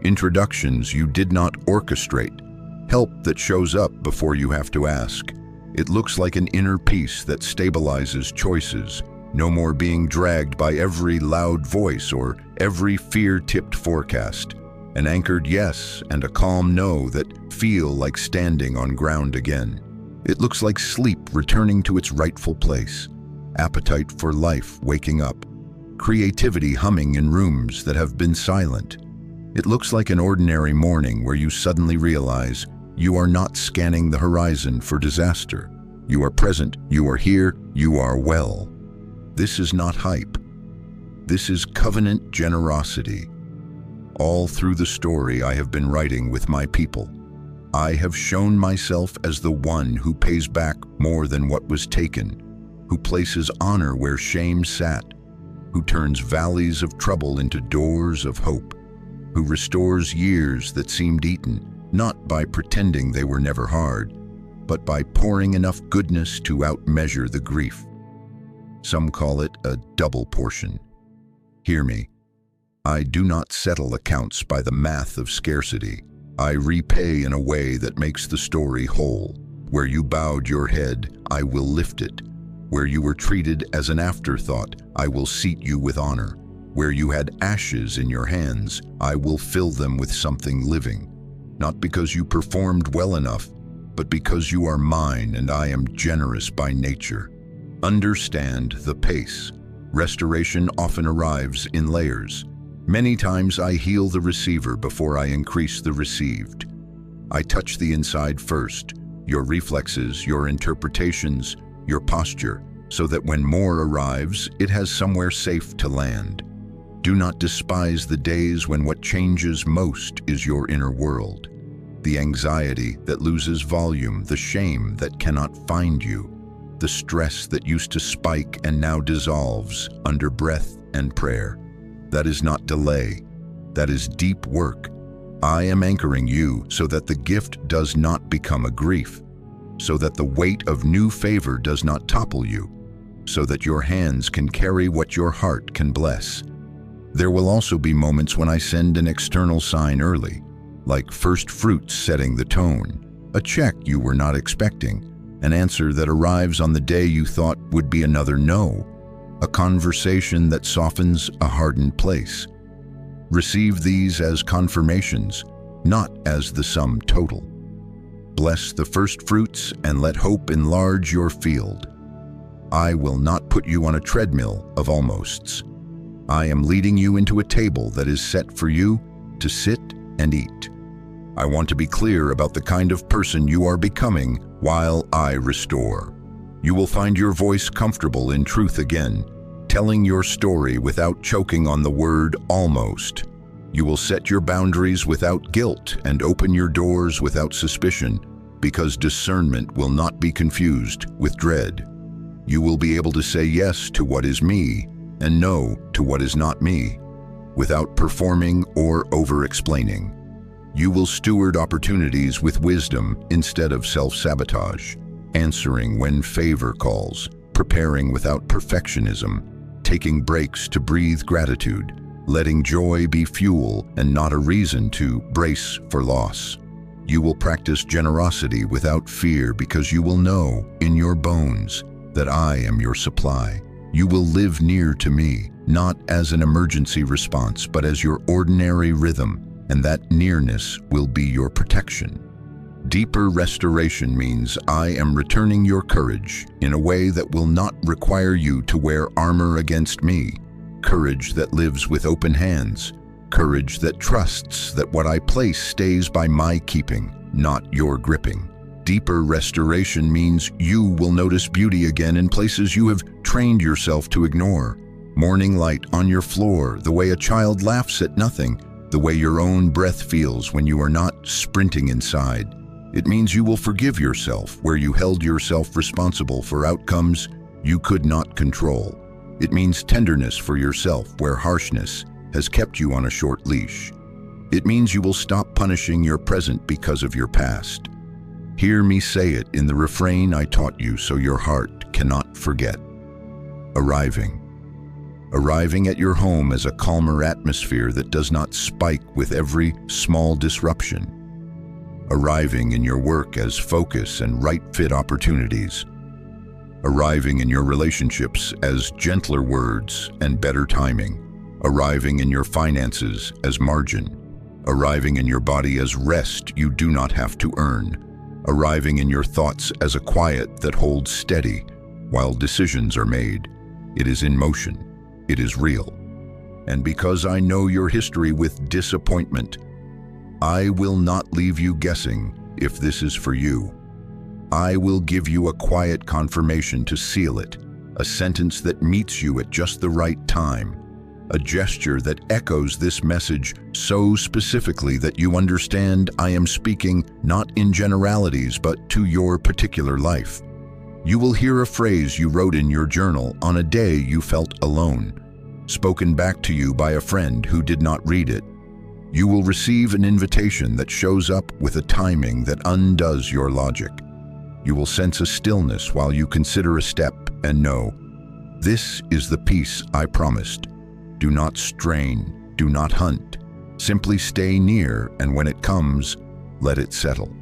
Introductions you did not orchestrate. Help that shows up before you have to ask. It looks like an inner peace that stabilizes choices. No more being dragged by every loud voice or every fear-tipped forecast. An anchored yes and a calm no that feel like standing on ground again. It looks like sleep returning to its rightful place. Appetite for life waking up. Creativity humming in rooms that have been silent. It looks like an ordinary morning where you suddenly realize you are not scanning the horizon for disaster. You are present, you are here, you are well. This is not hype. This is covenant generosity. All through the story I have been writing with my people, I have shown myself as the one who pays back more than what was taken, who places honor where shame sat, who turns valleys of trouble into doors of hope, who restores years that seemed eaten, not by pretending they were never hard, but by pouring enough goodness to outmeasure the grief. Some call it a double portion. Hear me. I do not settle accounts by the math of scarcity. I repay in a way that makes the story whole. Where you bowed your head, I will lift it. Where you were treated as an afterthought, I will seat you with honor. Where you had ashes in your hands, I will fill them with something living. Not because you performed well enough, but because you are mine and I am generous by nature. Understand the pace. Restoration often arrives in layers. Many times I heal the receiver before I increase the received. I touch the inside first, your reflexes, your interpretations, your posture, so that when more arrives, it has somewhere safe to land. Do not despise the days when what changes most is your inner world. The anxiety that loses volume, the shame that cannot find you, the stress that used to spike and now dissolves under breath and prayer. That is not delay. That is deep work. I am anchoring you so that the gift does not become a grief, so that the weight of new favor does not topple you, so that your hands can carry what your heart can bless. There will also be moments when I send an external sign early, like first fruits setting the tone, a check you were not expecting, an answer that arrives on the day you thought would be another no, a conversation that softens a hardened place. Receive these as confirmations, not as the sum total. Bless the first fruits and let hope enlarge your field. I will not put you on a treadmill of almosts. I am leading you into a table that is set for you to sit and eat. I want to be clear about the kind of person you are becoming while I restore. You will find your voice comfortable in truth again, telling your story without choking on the word almost. You will set your boundaries without guilt and open your doors without suspicion, because discernment will not be confused with dread. You will be able to say yes to what is me and no to what is not me, without performing or over-explaining. You will steward opportunities with wisdom instead of self-sabotage, answering when favor calls, preparing without perfectionism, taking breaks to breathe gratitude, letting joy be fuel and not a reason to brace for loss. You will practice generosity without fear because you will know in your bones that I am your supply. You will live near to me, not as an emergency response, but as your ordinary rhythm, and that nearness will be your protection. Deeper restoration means I am returning your courage in a way that will not require you to wear armor against me. Courage that lives with open hands. Courage that trusts that what I place stays by my keeping, not your gripping. Deeper restoration means you will notice beauty again in places you have trained yourself to ignore. Morning light on your floor, the way a child laughs at nothing, the way your own breath feels when you are not sprinting inside. It means you will forgive yourself where you held yourself responsible for outcomes you could not control. It means tenderness for yourself where harshness has kept you on a short leash. It means you will stop punishing your present because of your past. Hear me say it in the refrain I taught you so your heart cannot forget. Arriving. Arriving at your home as a calmer atmosphere that does not spike with every small disruption. Arriving in your work as focus and right-fit opportunities. Arriving in your relationships as gentler words and better timing. Arriving in your finances as margin. Arriving in your body as rest you do not have to earn. Arriving in your thoughts as a quiet that holds steady while decisions are made. It is in motion. It is real. And because I know your history with disappointment, I will not leave you guessing if this is for you. I will give you a quiet confirmation to seal it, a sentence that meets you at just the right time, a gesture that echoes this message so specifically that you understand I am speaking not in generalities but to your particular life. You will hear a phrase you wrote in your journal on a day you felt alone, spoken back to you by a friend who did not read it. You will receive an invitation that shows up with a timing that undoes your logic. You will sense a stillness while you consider a step and know, this is the peace I promised. Do not strain, do not hunt. Simply stay near, and when it comes, let it settle.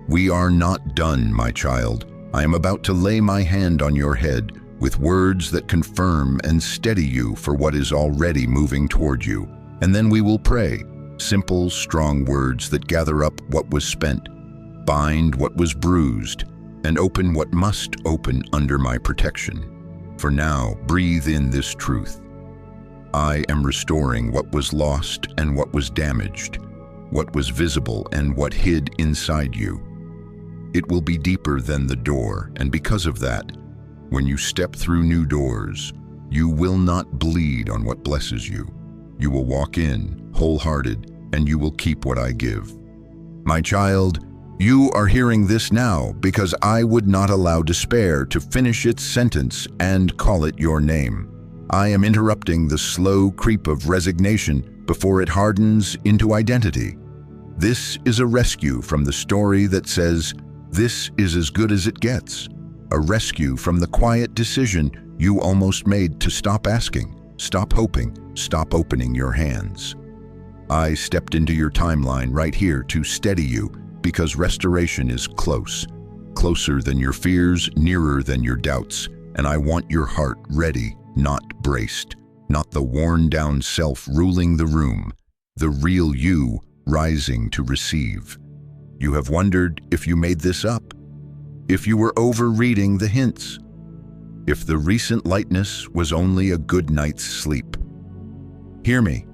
We are not done, my child. I am about to lay my hand on your head with words that confirm and steady you for what is already moving toward you. And then we will pray, simple, strong words that gather up what was spent, bind what was bruised, and open what must open under my protection. For now, breathe in this truth. I am restoring what was lost and what was damaged, what was visible and what hid inside you. It will be deeper than the door, and because of that, when you step through new doors, you will not bleed on what blesses you. You will walk in, wholehearted, and you will keep what I give. My child, you are hearing this now because I would not allow despair to finish its sentence and call it your name. I am interrupting the slow creep of resignation before it hardens into identity. This is a rescue from the story that says, this is as good as it gets. A rescue from the quiet decision you almost made to stop asking, stop hoping, stop opening your hands. I stepped into your timeline right here to steady you because restoration is close, closer than your fears, nearer than your doubts, and I want your heart ready, not braced, not the worn-down self ruling the room, the real you rising to receive. You have wondered if you made this up, if you were over-reading the hints, if the recent lightness was only a good night's sleep. Hear me.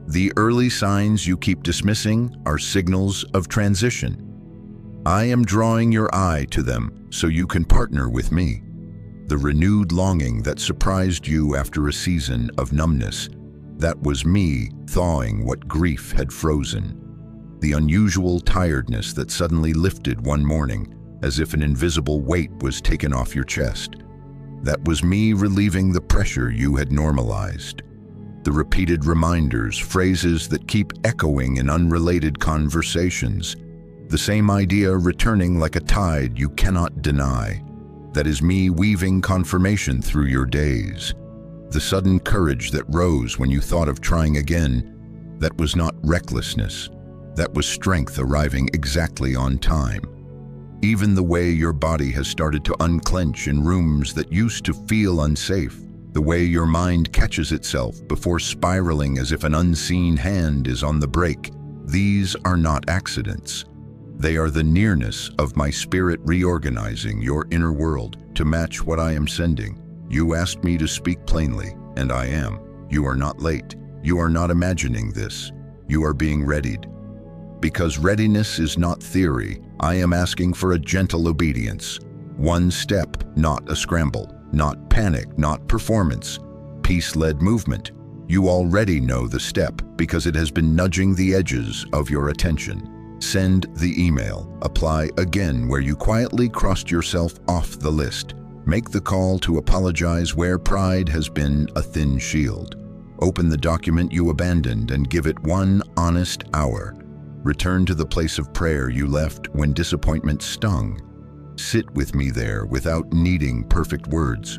The early signs you keep dismissing are signals of transition. I am drawing your eye to them so you can partner with me. The renewed longing that surprised you after a season of numbness, that was me thawing what grief had frozen. The unusual tiredness that suddenly lifted one morning as if an invisible weight was taken off your chest, that was me relieving the pressure you had normalized. The repeated reminders, phrases that keep echoing in unrelated conversations, the same idea returning like a tide you cannot deny. That is me weaving confirmation through your days. The sudden courage that rose when you thought of trying again, that was not recklessness. That was strength arriving exactly on time. Even the way your body has started to unclench in rooms that used to feel unsafe, the way your mind catches itself before spiraling as if an unseen hand is on the brake, these are not accidents. They are the nearness of my spirit reorganizing your inner world to match what I am sending. You asked me to speak plainly, and I am. You are not late. You are not imagining this. You are being readied. Because readiness is not theory, I am asking for a gentle obedience. One step, not a scramble. Not panic, not performance. Peace-led movement. You already know the step because it has been nudging the edges of your attention. Send the email. Apply again where you quietly crossed yourself off the list. Make the call to apologize where pride has been a thin shield. Open the document you abandoned and give it one honest hour. Return to the place of prayer you left when disappointment stung. Sit with me there without needing perfect words.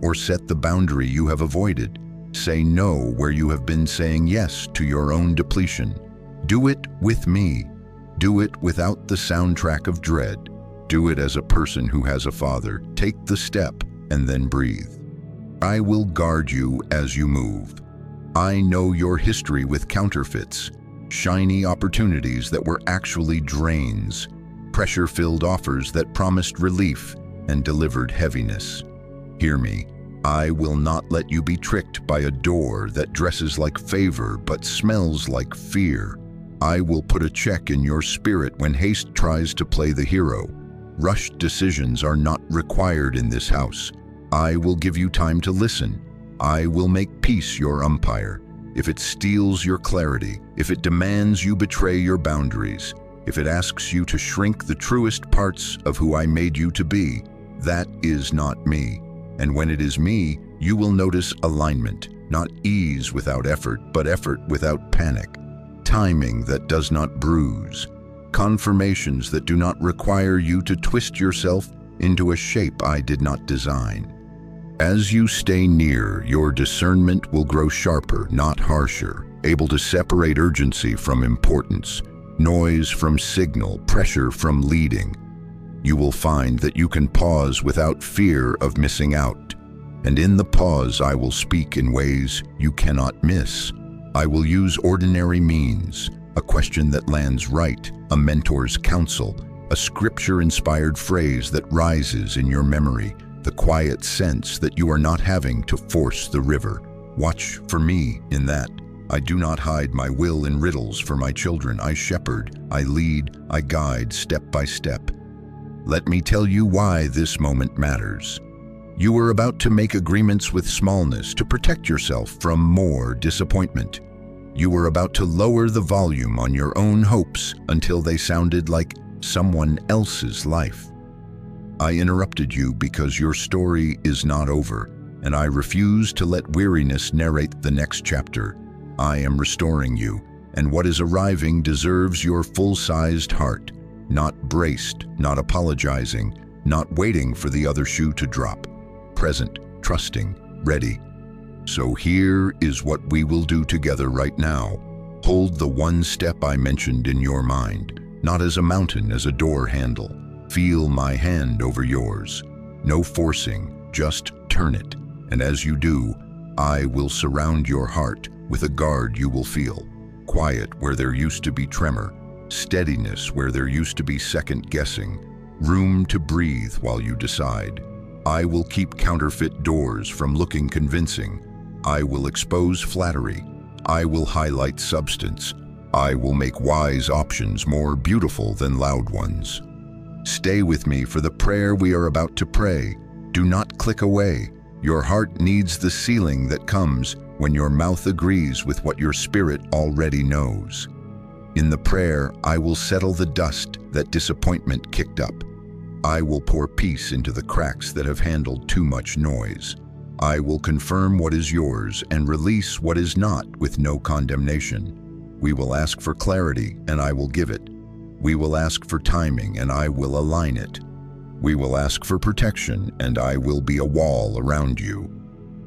Or set the boundary you have avoided. Say no where you have been saying yes to your own depletion. Do it with me. Do it without the soundtrack of dread. Do it as a person who has a father. Take the step and then breathe. I will guard you as you move. I know your history with counterfeits, shiny opportunities that were actually drains, pressure-filled offers that promised relief and delivered heaviness. Hear me, I will not let you be tricked by a door that dresses like favor but smells like fear. I will put a check in your spirit when haste tries to play the hero. Rushed decisions are not required in this house. I will give you time to listen. I will make peace your umpire. If it steals your clarity, if it demands you betray your boundaries, if it asks you to shrink the truest parts of who I made you to be, that is not me. And when it is me, you will notice alignment, not ease without effort, but effort without panic. Timing that does not bruise. Confirmations that do not require you to twist yourself into a shape I did not design. As you stay near, your discernment will grow sharper, not harsher, able to separate urgency from importance, noise from signal, pressure from leading. You will find that you can pause without fear of missing out. And in the pause, I will speak in ways you cannot miss. I will use ordinary means, a question that lands right, a mentor's counsel, a scripture-inspired phrase that rises in your memory, the quiet sense that you are not having to force the river. Watch for me in that. I do not hide my will in riddles for my children. I shepherd, I lead, I guide step by step. Let me tell you why this moment matters. You are about to make agreements with smallness to protect yourself from more disappointment. You are about to lower the volume on your own hopes until they sounded like someone else's life. I interrupted you because your story is not over, and I refuse to let weariness narrate the next chapter. I am restoring you, and what is arriving deserves your full-sized heart, not braced, not apologizing, not waiting for the other shoe to drop. Present, trusting, ready. So here is what we will do together right now. Hold the one step I mentioned in your mind, not as a mountain, as a door handle. Feel my hand over yours. No forcing, just turn it. And as you do, I will surround your heart with a guard you will feel. Quiet where there used to be tremor, steadiness where there used to be second guessing, room to breathe while you decide. I will keep counterfeit doors from looking convincing. I will expose flattery. I will highlight substance. I will make wise options more beautiful than loud ones. Stay with me for the prayer we are about to pray. Do not click away. Your heart needs the sealing that comes when your mouth agrees with what your spirit already knows. In the prayer, I will settle the dust that disappointment kicked up. I will pour peace into the cracks that have handled too much noise. I will confirm what is yours and release what is not with no condemnation. We will ask for clarity, and I will give it. We will ask for timing, and I will align it. We will ask for protection, and I will be a wall around you.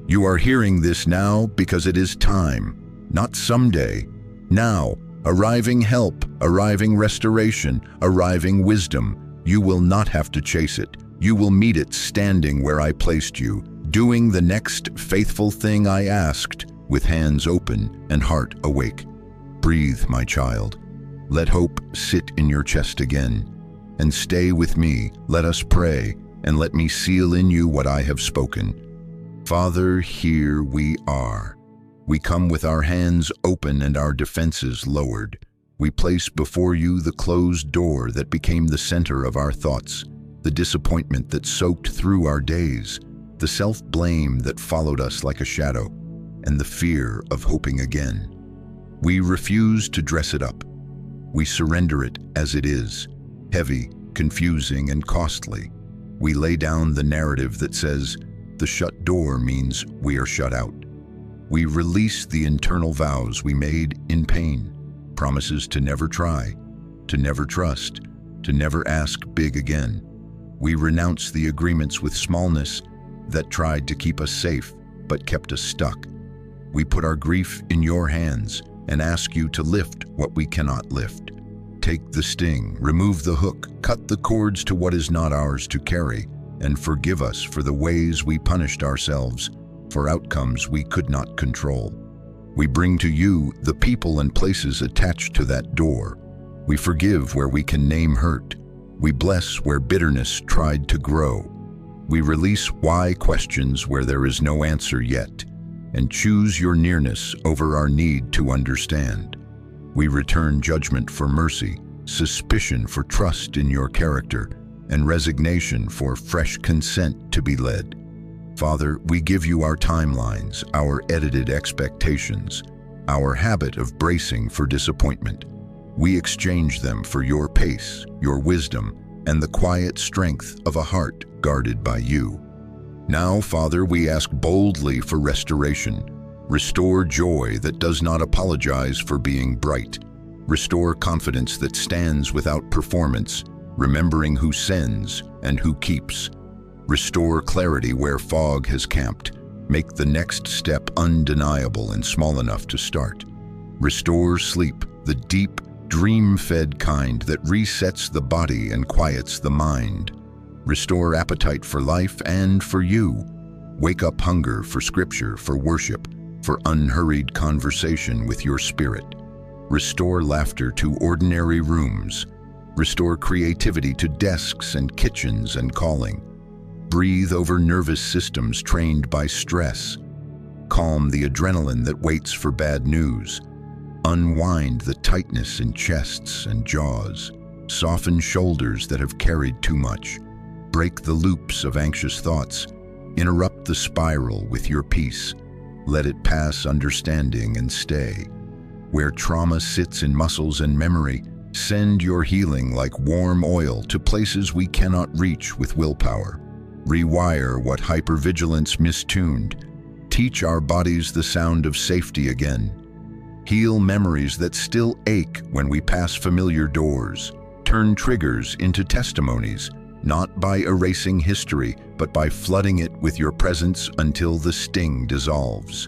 You are hearing this now because it is time, not someday. Now, arriving help, arriving restoration, arriving wisdom. You will not have to chase it. You will meet it standing where I placed you, doing the next faithful thing I asked, with hands open and heart awake. Breathe, my child. Let hope sit in your chest again. And stay with me. Let us pray, and let me seal in you what I have spoken. Father, here we are. We come with our hands open and our defenses lowered. We place before you the closed door that became the center of our thoughts, the disappointment that soaked through our days, the self-blame that followed us like a shadow, and the fear of hoping again. We refuse to dress it up. We surrender it as it is, heavy, confusing, and costly. We lay down the narrative that says the shut door means we are shut out. We release the internal vows we made in pain, promises to never try, to never trust, to never ask big again. We renounce the agreements with smallness that tried to keep us safe but kept us stuck. We put our grief in your hands and ask you to lift what we cannot lift. Take the sting, remove the hook, cut the cords to what is not ours to carry, and forgive us for the ways we punished ourselves for outcomes we could not control. We bring to you the people and places attached to that door. We forgive where we can name hurt. We bless where bitterness tried to grow. We release why questions where there is no answer yet, and choose your nearness over our need to understand. We return judgment for mercy, suspicion for trust in your character, and resignation for fresh consent to be led. Father, we give you our timelines, our edited expectations, our habit of bracing for disappointment. We exchange them for your pace, your wisdom, and the quiet strength of a heart guarded by you. Now, Father, we ask boldly for restoration. Restore joy that does not apologize for being bright. Restore confidence that stands without performance, remembering who sends and who keeps. Restore clarity where fog has camped. Make the next step undeniable and small enough to start. Restore sleep, the deep, dream-fed kind that resets the body and quiets the mind. Restore appetite for life and for you. Wake up hunger for scripture, for worship, for unhurried conversation with your spirit. Restore laughter to ordinary rooms. Restore creativity to desks and kitchens and calling. Breathe over nervous systems trained by stress. Calm the adrenaline that waits for bad news. Unwind the tightness in chests and jaws. Soften shoulders that have carried too much. Break the loops of anxious thoughts. Interrupt the spiral with your peace. Let it pass understanding and stay. Where trauma sits in muscles and memory, send your healing like warm oil to places we cannot reach with willpower. Rewire what hypervigilance mistuned. Teach our bodies the sound of safety again. Heal memories that still ache when we pass familiar doors. Turn triggers into testimonies, not by erasing history, but by flooding it with your presence until the sting dissolves.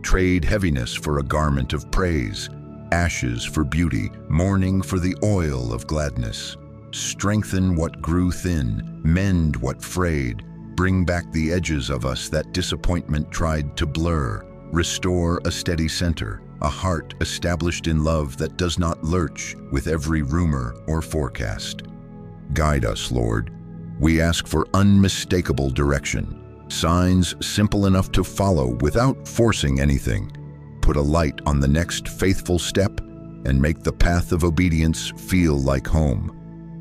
Trade heaviness for a garment of praise, ashes for beauty, mourning for the oil of gladness. Strengthen what grew thin, mend what frayed, bring back the edges of us that disappointment tried to blur. Restore a steady center, a heart established in love that does not lurch with every rumor or forecast. Guide us, Lord. We ask for unmistakable direction, signs simple enough to follow without forcing anything. Put a light on the next faithful step and make the path of obedience feel like home.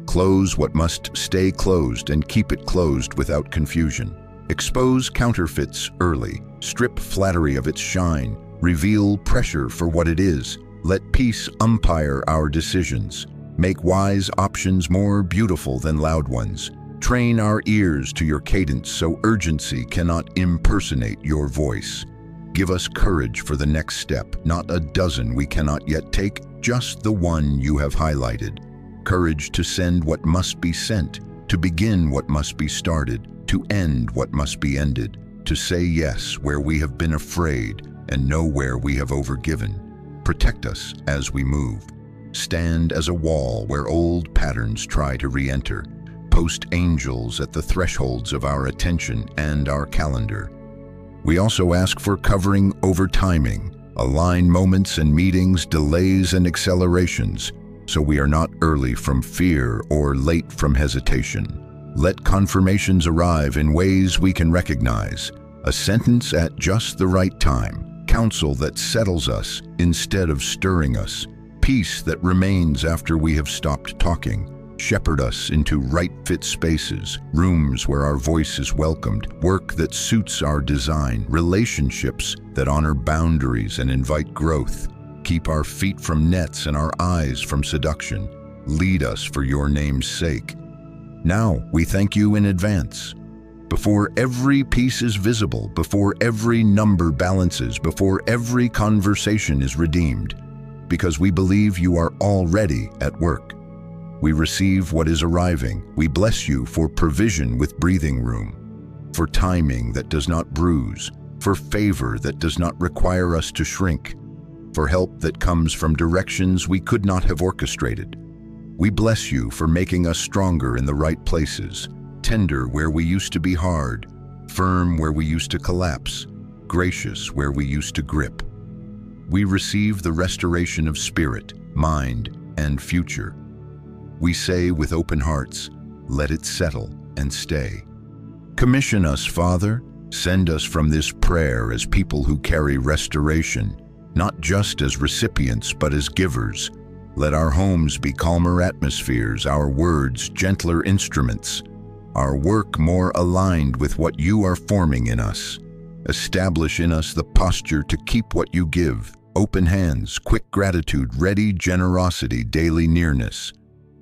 Close what must stay closed and keep it closed without confusion. Expose counterfeits early, strip flattery of its shine, reveal pressure for what it is. Let peace umpire our decisions. Make wise options more beautiful than loud ones. Train our ears to your cadence so urgency cannot impersonate your voice. Give us courage for the next step, not a dozen we cannot yet take, just the one you have highlighted. Courage to send what must be sent, to begin what must be started, to end what must be ended, to say yes where we have been afraid and no where we have overgiven. Protect us as we move. Stand as a wall where old patterns try to re-enter. Post angels at the thresholds of our attention and our calendar. We also ask for covering over timing, align moments and meetings, delays and accelerations, so we are not early from fear or late from hesitation. Let confirmations arrive in ways we can recognize, a sentence at just the right time, counsel that settles us instead of stirring us, peace that remains after we have stopped talking. Shepherd us into right-fit spaces, rooms where our voice is welcomed, work that suits our design, relationships that honor boundaries and invite growth. Keep our feet from nets and our eyes from seduction. Lead us for your name's sake. Now, we thank you in advance. Before every piece is visible, before every number balances, before every conversation is redeemed, because we believe you are already at work. We receive what is arriving. We bless you for provision with breathing room, for timing that does not bruise, for favor that does not require us to shrink, for help that comes from directions we could not have orchestrated. We bless you for making us stronger in the right places, tender where we used to be hard, firm where we used to collapse, gracious where we used to grip. We receive the restoration of spirit, mind, and future. We say with open hearts, let it settle and stay. Commission us, Father. Send us from this prayer as people who carry restoration, not just as recipients, but as givers. Let our homes be calmer atmospheres, our words gentler instruments, our work more aligned with what you are forming in us. Establish in us the posture to keep what you give, open hands, quick gratitude, ready generosity, daily nearness.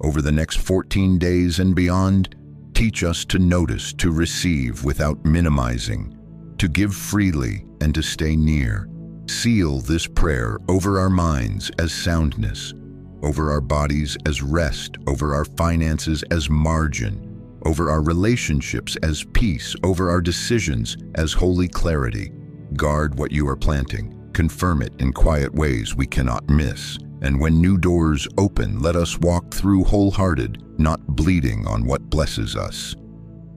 Over the next 14 days and beyond, teach us to notice, to receive without minimizing, to give freely and to stay near. Seal this prayer over our minds as soundness, over our bodies as rest, over our finances as margin, over our relationships as peace, over our decisions as holy clarity. Guard what you are planting. Confirm it in quiet ways we cannot miss. And when new doors open, let us walk through wholehearted, not bleeding on what blesses us.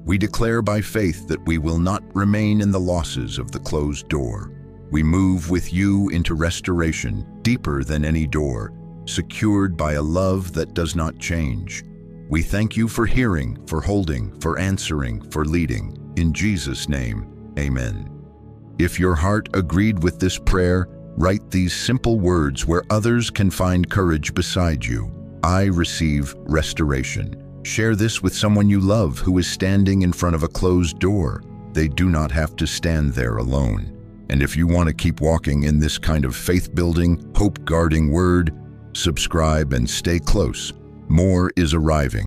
We declare by faith that we will not remain in the losses of the closed door. We move with you into restoration, deeper than any door, secured by a love that does not change. We thank you for hearing, for holding, for answering, for leading. In Jesus' name, amen. If your heart agreed with this prayer, write these simple words where others can find courage beside you. I receive restoration. Share this with someone you love who is standing in front of a closed door. They do not have to stand there alone. And if you want to keep walking in this kind of faith-building, hope-guarding word, subscribe and stay close. More is arriving.